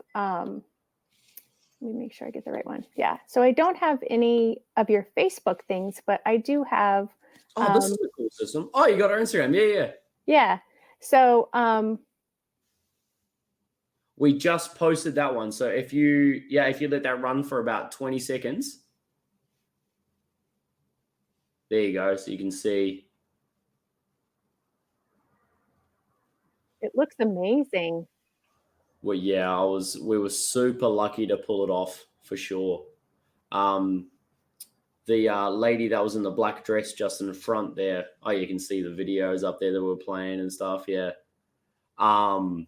Let me make sure I get the right one. Yeah. So I don't have any of your Facebook things, but I do have. Oh, this is a cool system. Oh, you got our Instagram. Yeah. Yeah. So we just posted that one. So if you let that run for about 20 seconds. There you go. So you can see. it looks amazing. Well, yeah, we were super lucky to pull it off for sure. The lady that was in the black dress just in the front there. Oh, you can see the videos up there that we're playing and stuff. Yeah. The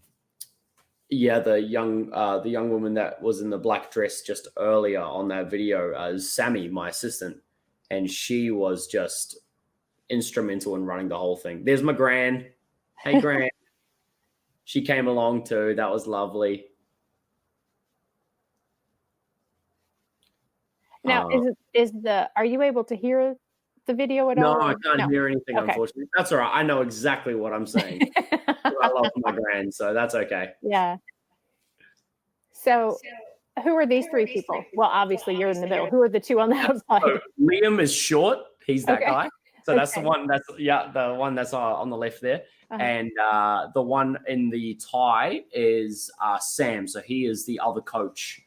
young woman that was in the black dress just earlier on that video is Sammy, my assistant, and she was just instrumental in running the whole thing. There's my gran. Hey, gran. She came along too. That was lovely. Now, are you able to hear the video at all? No, I can't hear anything, okay. Unfortunately. That's all right. I know exactly what I'm saying. I love my gran, so that's okay. Yeah. So who are these three people? Well, obviously you're in the middle. Who are the two on the outside? So Liam is short. He's that guy. So that's Okay. the one. The one that's on the left there. Uh-huh. And the one in the tie is Sam. So he is the other coach.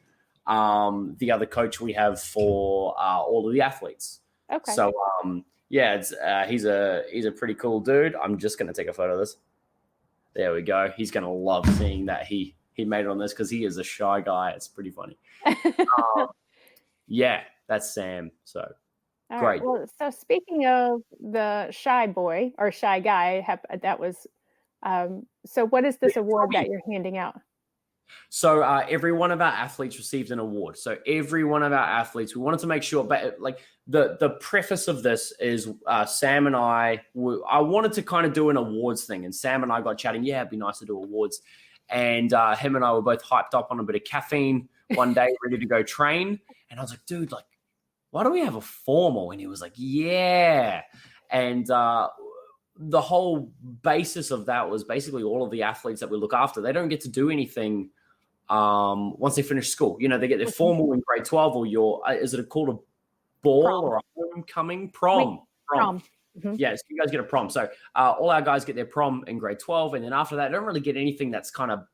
The other coach we have for all of the athletes. Okay. So it's he's a pretty cool dude. I'm just gonna take a photo of this. There we go. He's gonna love seeing that he made it on this because he is a shy guy. It's pretty funny. That's Sam. So All great. right. Well, so speaking of the shy boy or shy guy, that was. So what is this award that you're handing out? So every one of our athletes received an award. So every one of our athletes, we wanted to make sure, but like the preface of this is Sam and I wanted to kind of do an awards thing, and Sam and I got chatting. Yeah, it'd be nice to do awards. And him and I were both hyped up on a bit of caffeine one day, ready to go train. And I was like, dude, like, why don't we have a formal? And he was like, yeah. And the whole basis of that was basically all of the athletes that we look after, they don't get to do anything once they finish school. They get their formal in grade 12 or is it called a ball prom. or a homecoming? Prom. Mm-hmm. Yeah, so you guys get a prom. So all our guys get their prom in grade 12. And then after that, they don't really get anything that's kind of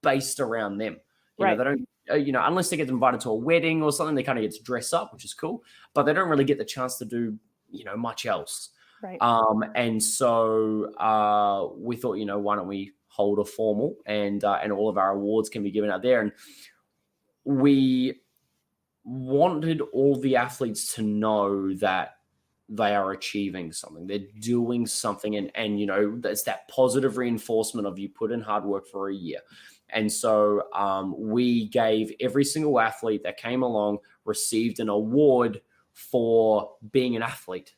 based around them. They don't, unless they get invited to a wedding or something, they kind of get to dress up, which is cool. But they don't really get the chance to do, much else. Right. And so we thought, why don't we hold a formal and all of our awards can be given out there. And we wanted all the athletes to know that they are achieving something. They're doing something. And there's that positive reinforcement of you put in hard work for a year. And so we gave every single athlete that came along, received an award for being an athlete.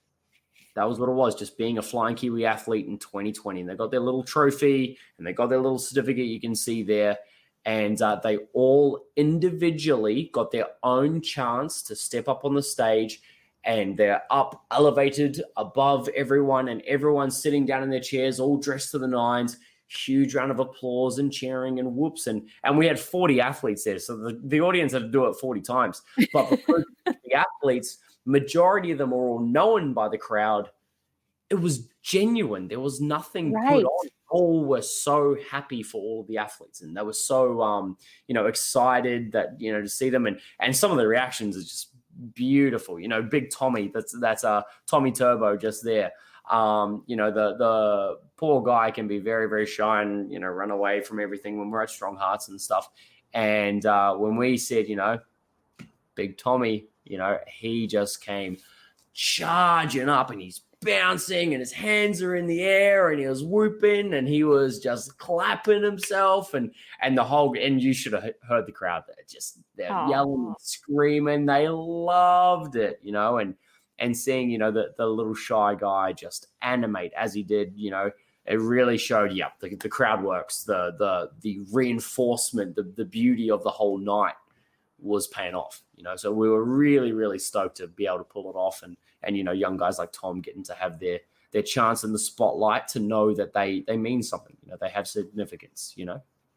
That was what it was, just being a Flying Kiwi athlete in 2020. And they got their little trophy and they got their little certificate you can see there. And they all individually got their own chance to step up on the stage, and they're up elevated above everyone, and everyone's sitting down in their chairs, all dressed to the nines. Huge round of applause and cheering and whoops. And we had 40 athletes there. So the audience had to do it 40 times. But because the athletes, majority of them were all known by the crowd, it was genuine. There was nothing put on. All were so happy for all the athletes, and they were so excited that to see them, and some of the reactions are just beautiful. Big Tommy, that's Tommy Turbo just there. The poor guy can be very, very shy and run away from everything when we're at Strong Hearts and stuff. And when we said Big Tommy, he just came charging up, and he's bouncing and his hands are in the air, and he was whooping, and he was just clapping himself, and you should have heard the crowd. They're yelling, screaming. They loved it, and seeing the little shy guy just animate as he did, it really showed the crowd works, the reinforcement, the beauty of the whole night was paying off. So we were really, really stoked to be able to pull it off, and young guys like Tom getting to have their chance in the spotlight, to know that they mean something, they have significance.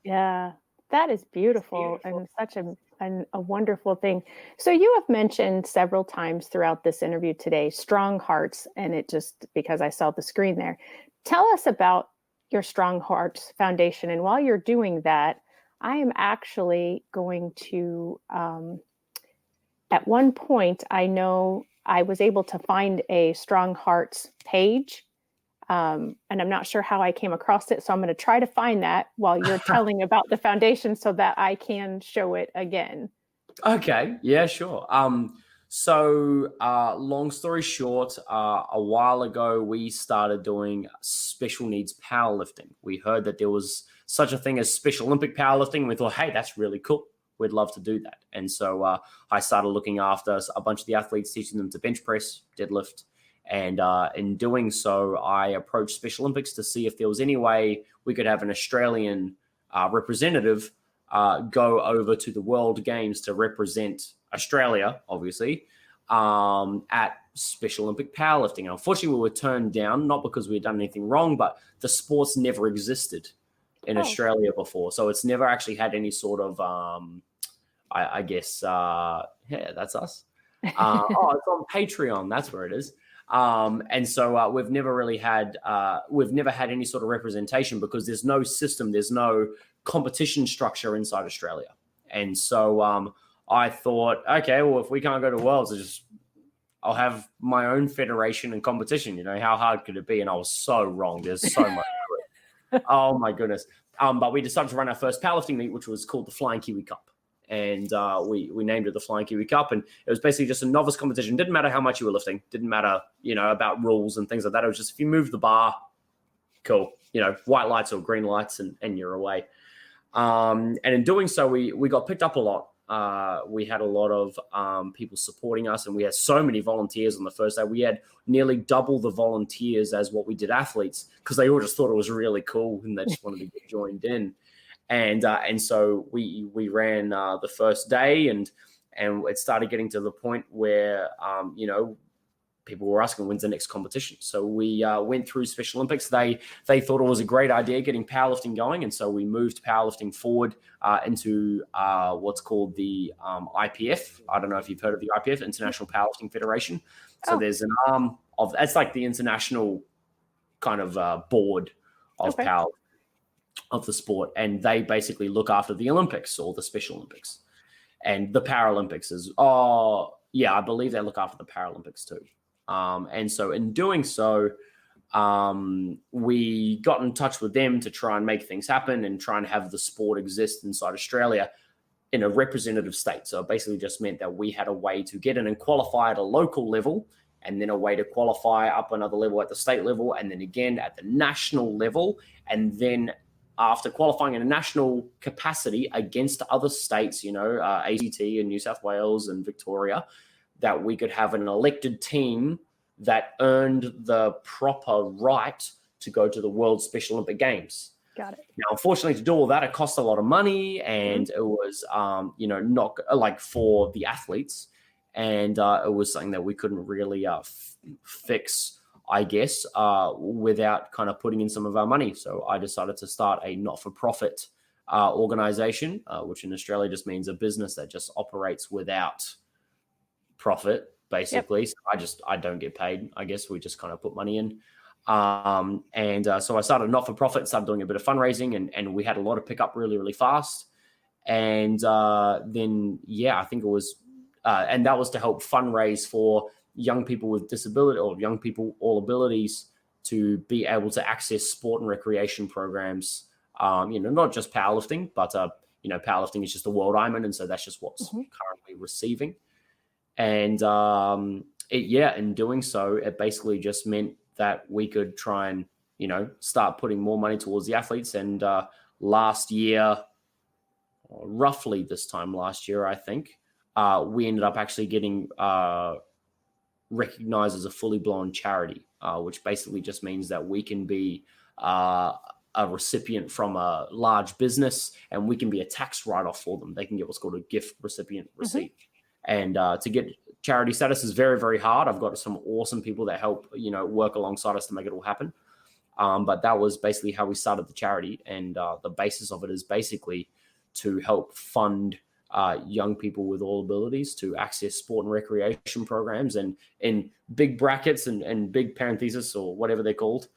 Yeah, that is beautiful. And such a wonderful thing. So you have mentioned several times throughout this interview today, Strong Hearts, and it just, because I saw the screen there. Tell us about your Strong Hearts Foundation. And while you're doing that, I am actually going to, at one point, I know I was able to find a Strong Hearts page, and I'm not sure how I came across it. So I'm going to try to find that while you're telling about the foundation, so that I can show it again. Okay. Yeah, sure. So long story short, a while ago, we started doing special needs powerlifting. We heard that there was such a thing as Special Olympic powerlifting. And we thought, hey, that's really cool. We'd love to do that. And so I started looking after a bunch of the athletes, teaching them to bench press, deadlift. And in doing so, I approached Special Olympics to see if there was any way we could have an Australian representative go over to the World Games to represent Australia, obviously, at Special Olympic powerlifting. And unfortunately, we were turned down, not because we had done anything wrong, but the sport's never existed in Australia before. So it's never actually had any sort of, I guess, yeah, that's us. It's on Patreon. That's where it is. And so we've never had any sort of representation, because there's no system, there's no competition structure inside Australia. And so I thought, okay, well, if we can't go to Worlds, I'll have my own federation and competition. How hard could it be? And I was so wrong. There's so much to it. Oh my goodness. But we decided to run our first powerlifting meet, which was called the Flying Kiwi Cup. And we named it the Flying Kiwi Cup. And it was basically just a novice competition. Didn't matter how much you were lifting. Didn't matter, about rules and things like that. It was just, if you move the bar, cool. White lights or green lights, and you're away. And in doing so, we got picked up a lot. We had a lot of people supporting us, and we had so many volunteers on the first day. We had nearly double the volunteers as what we did athletes, because they all just thought it was really cool and they just wanted to get joined in. And so we ran the first day, and it started getting to the point where people were asking, when's the next competition? So we went through Special Olympics. They thought it was a great idea getting powerlifting going, and so we moved powerlifting forward into what's called the IPF. I don't know if you've heard of the IPF, International Powerlifting Federation. So there's an arm of, that's like the international kind of board of power of the sport, and they basically look after the Olympics or the Special Olympics, and the Paralympics I believe they look after the Paralympics too. And so in doing so, we got in touch with them to try and make things happen and try and have the sport exist inside Australia in a representative state. So it basically just meant that we had a way to get in and qualify at a local level, and then a way to qualify up another level at the state level, and then again at the national level. And then after qualifying in a national capacity against other states, ACT and New South Wales and Victoria, that we could have an elected team that earned the proper right to go to the World Special Olympic Games. Got it. Now, unfortunately, to do all that, it cost a lot of money, and it was, not like for the athletes, and it was something that we couldn't really fix, I guess, without kind of putting in some of our money. So I decided to start a not-for-profit organization, which in Australia just means a business that just operates without profit, basically. Yep. So I don't get paid. I guess we just kind of put money in. So I started not for profit, started doing a bit of fundraising, and we had a lot of pickup really, really fast. And then, I think it was, and that was to help fundraise for young people with disability or young people, all abilities, to be able to access sport and recreation programs. Not just powerlifting, but, powerlifting is just the world I'm in. And so that's just what's currently receiving. And in doing so, it basically just meant that we could try and, start putting more money towards the athletes. And last year, roughly this time last year, I think, we ended up actually getting recognized as a fully blown charity, which basically just means that we can be a recipient from a large business, and we can be a tax write-off for them. They can get what's called a gift recipient receipt. And to get charity status is very, very hard. I've got some awesome people that help, work alongside us to make it all happen. But that was basically how we started the charity. And the basis of it is basically to help fund young people with all abilities to access sport and recreation programs. And in big brackets and big parentheses, or whatever they're called,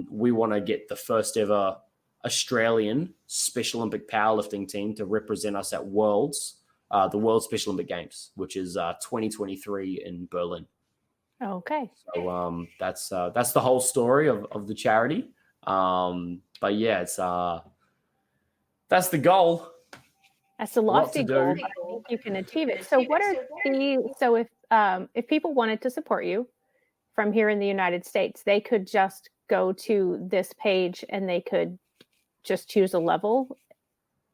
we want to get the first ever Australian Special Olympic powerlifting team to represent us at Worlds. The World Special Olympic Games, which is 2023 in Berlin. Okay. So that's the whole story of the charity. But yeah, it's that's the goal. That's a lofty goal. I think you can achieve it. So what are if people wanted to support you from here in the United States, they could just go to this page and they could just choose a level?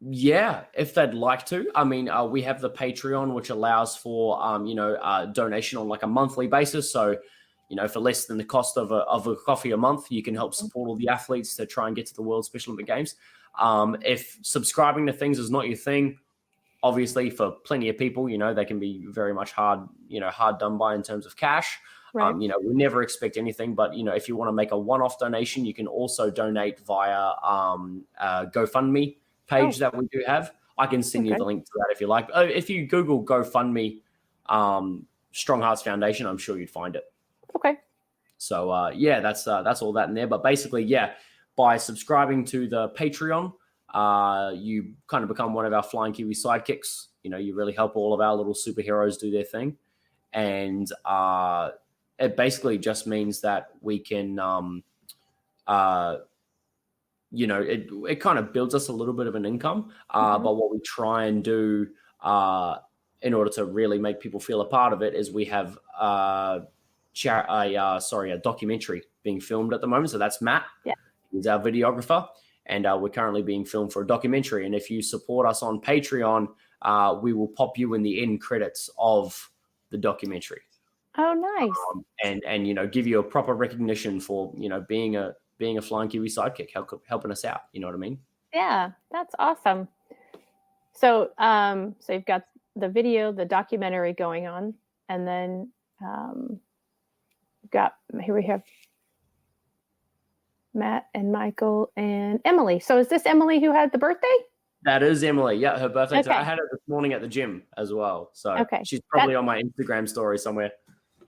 Yeah, if they'd like to. I mean, we have the Patreon, which allows for, donation on like a monthly basis. So, for less than the cost of a coffee a month, you can help support all the athletes to try and get to the World Special Olympic Games. If subscribing to things is not your thing, obviously for plenty of people, they can be very much hard done by in terms of cash. Right. We never expect anything, but, if you want to make a one-off donation, you can also donate via GoFundMe page that we do have. I can send you the link to that if you like. If you Google GoFundMe Strong Hearts Foundation, I'm sure you'd find it. Okay. So that's all that in there. But basically, by subscribing to the Patreon, you kind of become one of our Flying Kiwi sidekicks. You really help all of our little superheroes do their thing. And it basically just means that we can it kind of builds us a little bit of an income. But what we try and do in order to really make people feel a part of it is we have a documentary being filmed at the moment. So that's Matt. Yeah. He's our videographer. And we're currently being filmed for a documentary. And if you support us on Patreon, we will pop you in the end credits of the documentary. Oh, nice. And give you a proper recognition for, being a Flying Kiwi sidekick, helping us out. You know what I mean? Yeah, that's awesome. So, so you've got the video, the documentary going on, and then here we have Matt and Michael and Emily. So is this Emily who had the birthday? That is Emily. Yeah, her birthday. Okay. I had it this morning at the gym as well. So she's probably on my Instagram story somewhere.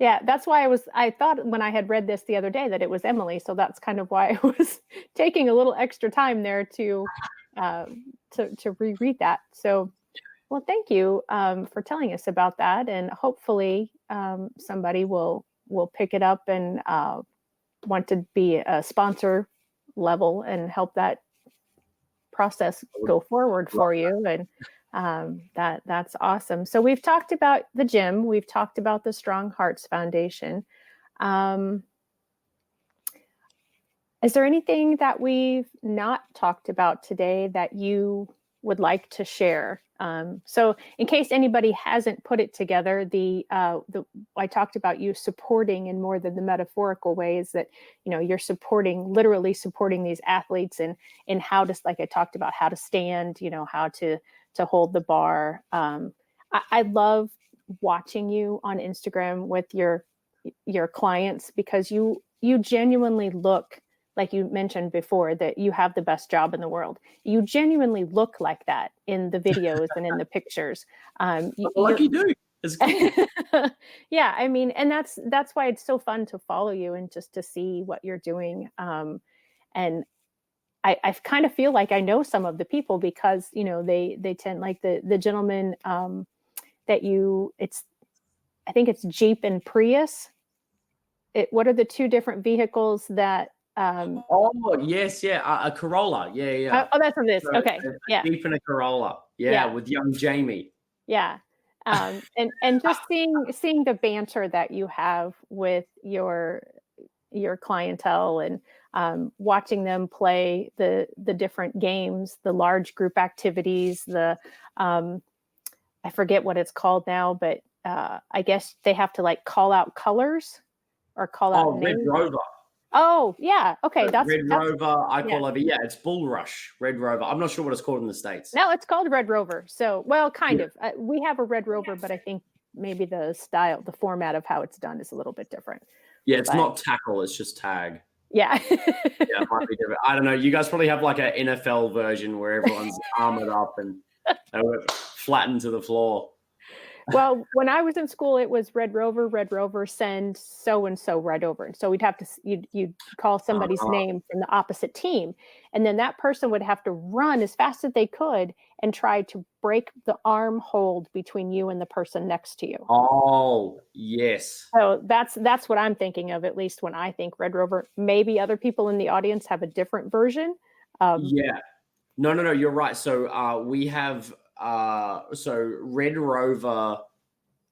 Yeah, that's why I thought when I had read this the other day that it was Emily. So that's kind of why I was taking a little extra time there to reread that. So, well, thank you for telling us about that. And hopefully somebody will pick it up and want to be a sponsor level and help that process go forward for you. And that's awesome. So we've talked about the gym. We've talked about the Strong Hearts Foundation. Is there anything that we've not talked about today that you would like to share. So in case anybody hasn't put it together, I talked about you supporting in more than the metaphorical ways that, you're literally supporting these athletes in how to, like I talked about, how to stand, how to hold the bar. I love watching you on Instagram with your clients, because you genuinely look, like you mentioned before, that you have the best job in the world. You genuinely look like that in the videos and in the pictures. Like you do. It's cool. Yeah, I mean, and that's why it's so fun to follow you and just to see what you're doing. And I kind of feel like I know some of the people, because they tend, like the gentleman I think it's Jeep and Prius. What are the two different vehicles that? Oh yes, yeah, a Corolla, yeah. Oh, that's what it is. So, Okay, yeah, Jeep and a Corolla, yeah, with young Jamie. Yeah, and just seeing the banter that you have with your clientele, and watching them play the different games, the large group activities, I forget what it's called now, but I guess they have to like call out colors or call out names. Red Rover. Oh, yeah. Okay. That's Red Rover. I call yeah. it, it's Bull Rush, Red Rover. I'm not sure what it's called in the States. No, it's called Red Rover. So, well, kind of. We have a Red Rover, but I think maybe the format of how it's done is a little bit different. Yeah, it's not tackle, it's just tag. Yeah. Yeah, it might be different. I don't know. You guys probably have like an NFL version where everyone's armored up and flattened to the floor. Well, when I was in school, it was Red Rover, send so-and-so right over. And so we'd have to, you'd call somebody's name from the opposite team. And then that person would have to run as fast as they could and try to break the arm hold between you and the person next to you. Oh, yes. So that's what I'm thinking of, at least when I think Red Rover. Maybe other people in the audience have a different version. Yeah. No, you're right. So we have... so Red Rover,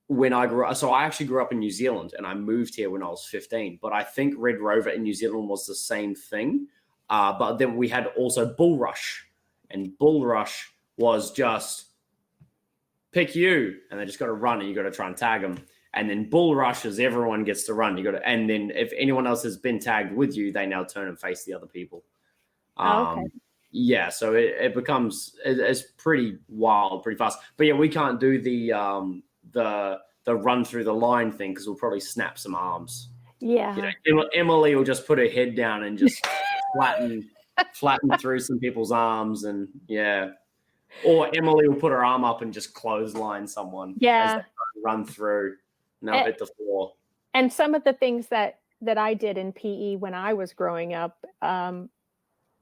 when I grew up, so I actually grew up in New Zealand and I moved here when I was 15, but I think Red Rover in New Zealand was the same thing. But then we had also Bull Rush, and Bull Rush was just pick you, and they just got to run and you got to try and tag them. And then Bull Rush is everyone gets to run. And then if anyone else has been tagged with you, they now turn and face the other people. Okay. Yeah, so it's pretty wild, pretty fast. But yeah, we can't do the run through the line thing because we'll probably snap some arms. Yeah. Emily will just put her head down and just flatten through some people's arms, and or Emily will put her arm up and just clothesline someone. Yeah. As they run through, and they'll hit the floor. And some of the things that I did in PE when I was growing up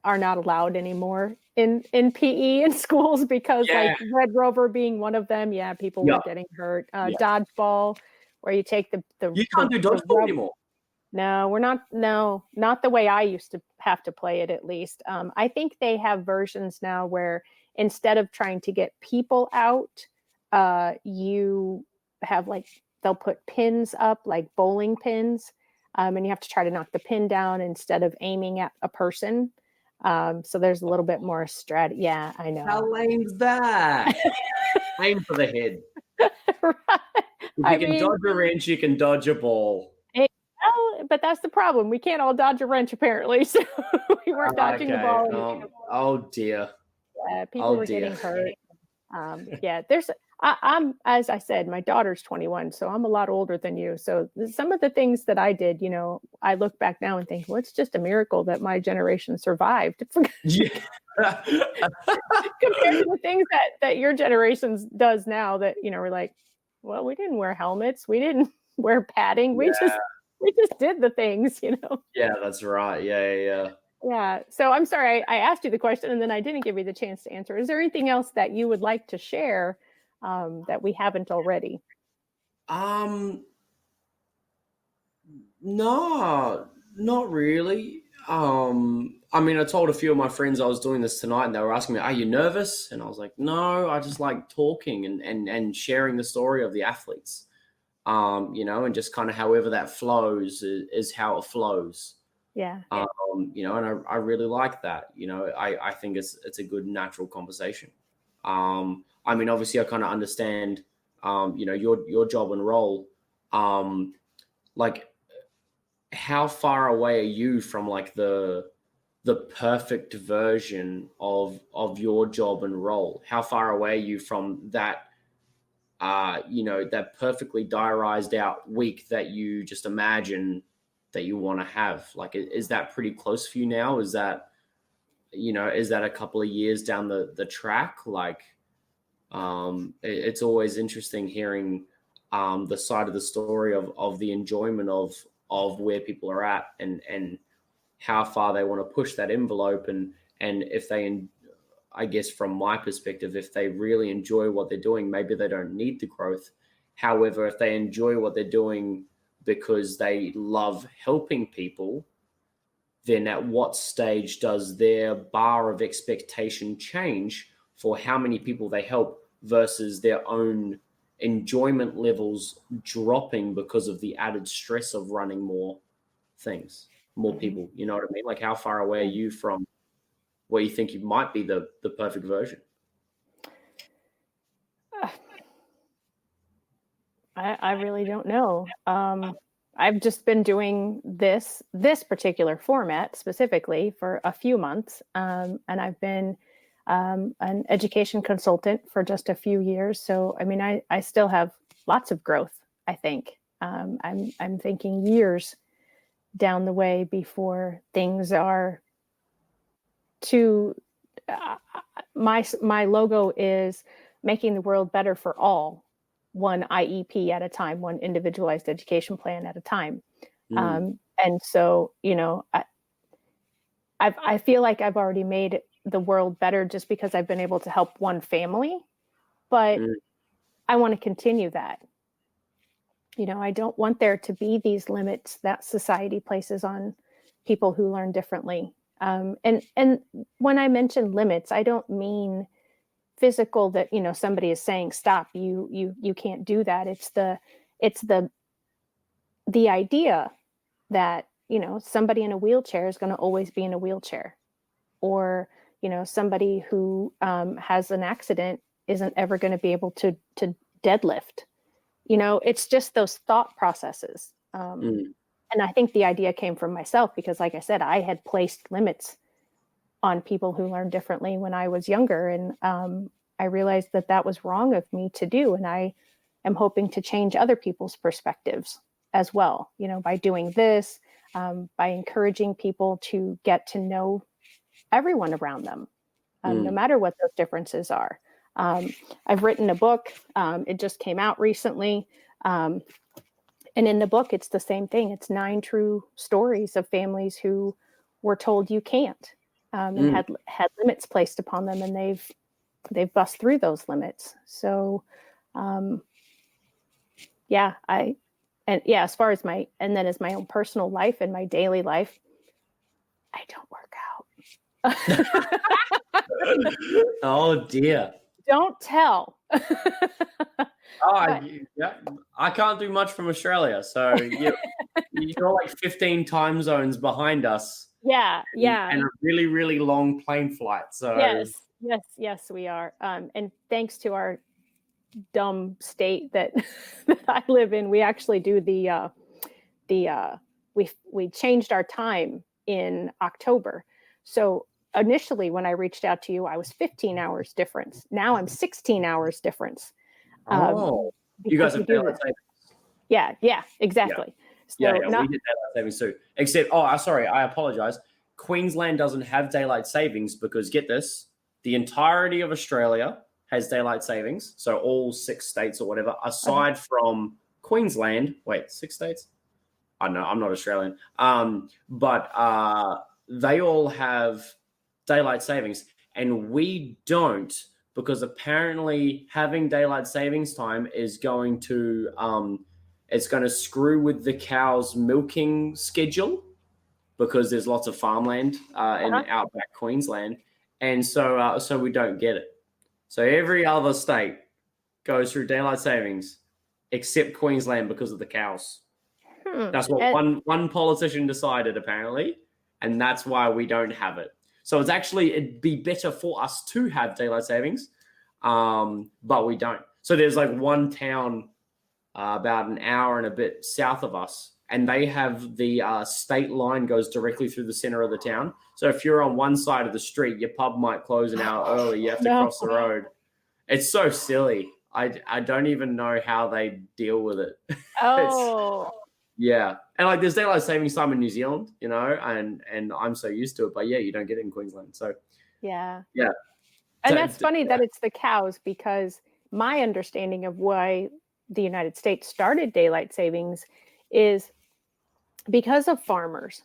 are not allowed anymore in PE in schools, because like Red Rover being one of them. Yeah, people were getting hurt. Dodgeball, where you take the you can't do dodgeball anymore. No, we're not. No, not the way I used to have to play it, at least. I think they have versions now where instead of trying to get people out, you have they'll put pins up, like bowling pins, and you have to try to knock the pin down instead of aiming at a person. So there's a little bit more strategy. Yeah, I know. How lame's that? Aim for the head. Right. If you can dodge a wrench, you can dodge a ball. But that's the problem. We can't all dodge a wrench, apparently. So we weren't dodging the ball. Oh dear. Yeah, people were getting hurt. I'm, as I said, my daughter's 21, so I'm a lot older than you. So some of the things that I did, I look back now and think, well, it's just a miracle that my generation survived. Compared to the things that your generation does now, that, we're like, well, we didn't wear helmets. We didn't wear padding. We just did the things, Yeah, that's right. Yeah. Yeah. So I'm sorry, I asked you the question and then I didn't give you the chance to answer. Is there anything else that you would like to share that we haven't already? No, not really. I mean, I told a few of my friends I was doing this tonight, and they were asking me, "Are you nervous?" And I was like, "No, I just like talking and sharing the story of the athletes." And just kind of however that flows is how it flows. Yeah. And I really like that. I think it's a good natural conversation. I mean, obviously, I kind of understand, your job and role. Like, how far away are you from like the perfect version of your job and role? How far away are you from that? That perfectly diarized out week that you just imagine that you want to have. Like, is that pretty close for you now? Is that a couple of years down the track? Like, it's always interesting hearing the side of the story of the enjoyment of where people are at, and how far they want to push that envelope, and if they, I guess from my perspective, if they really enjoy what they're doing, maybe they don't need the growth. However, if they enjoy what they're doing because they love helping people, then at what stage does their bar of expectation change for how many people they help versus their own enjoyment levels dropping because of the added stress of running more things, more people? You know what I mean? Like, how far away are you from where you think you might be the perfect version? I really don't know. I've just been doing this particular format specifically for a few months, and I've been an education consultant for just a few years. So, I mean, I still have lots of growth, I think. I'm thinking years down the way before things are too. My logo is making the world better for all, one IEP at a time, one individualized education plan at a time. And so, I feel like I've already made the world better just because I've been able to help one family, but I want to continue that. I don't want there to be these limits that society places on people who learn differently. And when I mention limits, I don't mean physical, that somebody is saying stop, you can't do that. It's the idea that somebody in a wheelchair is going to always be in a wheelchair, or somebody who has an accident isn't ever going to be able to deadlift. It's just those thought processes. And I think the idea came from myself because, like I said, I had placed limits on people who learn differently when I was younger. And I realized that was wrong of me to do. And I am hoping to change other people's perspectives as well, by doing this, by encouraging people to get to know everyone around them, no matter what those differences are. I've written a book. It just came out recently. And in the book, it's the same thing. It's 9 true stories of families who were told you can't, and had limits placed upon them, and they've bust through those limits. So, as far as my own personal life and my daily life, I don't work out. Oh dear. Don't tell. I can't do much from Australia, so you're like 15 time zones behind us. Yeah. And a really, really long plane flight. So yes, we are. And thanks to our dumb state that I live in, we actually do we changed our time in October. So initially, when I reached out to you, I was 15 hours difference. Now I'm 16 hours difference. You guys have daylight savings. Yeah, exactly. Yeah. So we did daylight savings too. Except, sorry, I apologize. Queensland doesn't have daylight savings because, get this, the entirety of Australia has daylight savings. So all 6 states or whatever, aside from Queensland. Wait, 6 states? I don't know. I'm not Australian. But they all have daylight savings, and we don't, because apparently having daylight savings time is going to screw with the cows' milking schedule, because there's lots of farmland in outback Queensland, and so we don't get it. So every other state goes through daylight savings except Queensland because of the cows. That's what one politician decided, apparently, and that's why we don't have it. So it'd be better for us to have daylight savings, but we don't. So there's like one town about an hour and a bit south of us, and they have the state line goes directly through the center of the town. So if you're on one side of the street, your pub might close an hour early. You have to cross the road. It's so silly. I don't even know how they deal with it. Oh. Yeah. And like there's daylight savings time in New Zealand, you know, and I'm so used to it. But yeah, you don't get it in Queensland. So yeah. Yeah. And that's funny that it's the cows, because my understanding of why the United States started daylight savings is because of farmers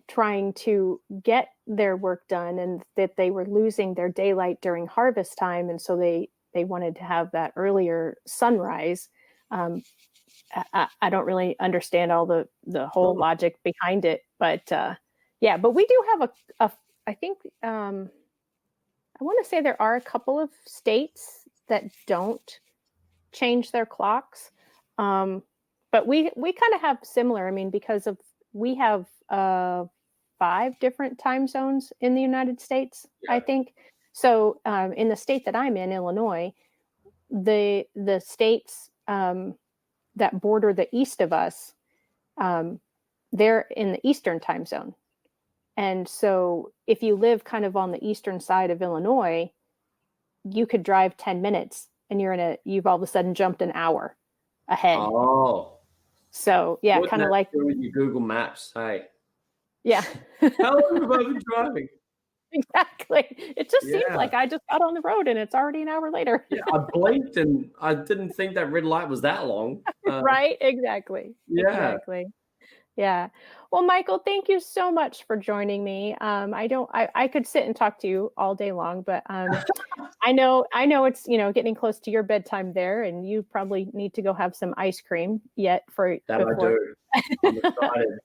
trying to get their work done, and that they were losing their daylight during harvest time. And so they wanted to have that earlier sunrise. I don't really understand all the whole logic behind it, but yeah, but we do have I think, I want to say there are a couple of states that don't change their clocks. But we kind of have similar, I mean, because we have 5 different time zones in the United States, I think. So in the state that I'm in, Illinois, the states that border the east of us, they're in the Eastern time zone. And so if you live kind of on the eastern side of Illinois, you could drive 10 minutes and you've all of a sudden jumped an hour ahead. Oh. So yeah, kind of like with your Google Maps. Hey. Yeah. How long have I been driving? Exactly. It just seems like I just got on the road and it's already an hour later. Yeah, I blinked and I didn't think that red light was that long. Right? Exactly. Yeah. Exactly. Yeah. Well, Michael, thank you so much for joining me. I could sit and talk to you all day long, but I know it's, getting close to your bedtime there, and you probably need to go have some ice cream yet before. I do. I'm excited.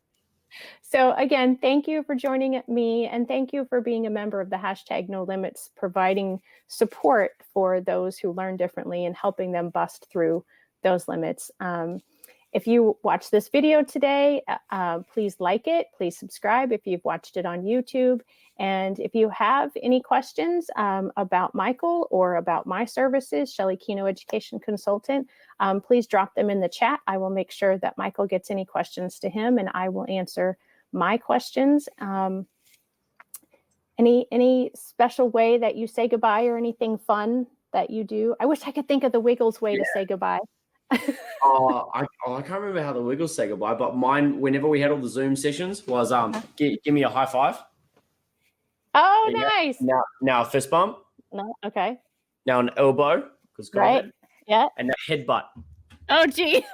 So again, thank you for joining me, and thank you for being a member of the #NoLimits, providing support for those who learn differently and helping them bust through those limits. If you watch this video today, please like it. Please subscribe if you've watched it on YouTube. And if you have any questions about Michael or about my services, Shelley Kino Education Consultant, please drop them in the chat. I will make sure that Michael gets any questions to him, and I will answer my questions. Any special way that you say goodbye, or anything fun that you do? I wish I could think of the Wiggles way to say goodbye. I can't remember how the Wiggles say goodbye, but mine, whenever we had all the Zoom sessions, was give me a high five. Oh, and nice. Now a fist bump. No, okay. Now an elbow, because right, yeah, and a headbutt. Oh, gee.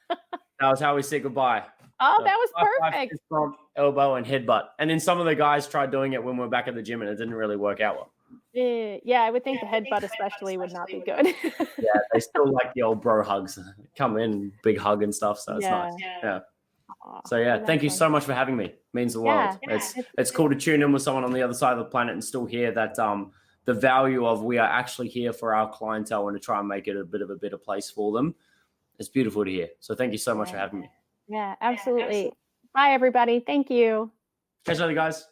That was how we said goodbye. Oh, so that was perfect. Fist bump, elbow, and headbutt. And then some of the guys tried doing it when we were back at the gym, and it didn't really work out well. Yeah, I would think the headbutt especially would not be good. Yeah, they still like the old bro hugs. Come in, big hug and stuff. So it's nice. Yeah. So yeah, thank you so much for having me. It means the world. It's cool to tune in with someone on the other side of the planet and still hear that the value of we are actually here for our clientele and to try and make it a bit of a better place for them. It's beautiful to hear. So thank you so much for having me. Yeah, absolutely. Bye, everybody. Thank you. Catch you later, guys.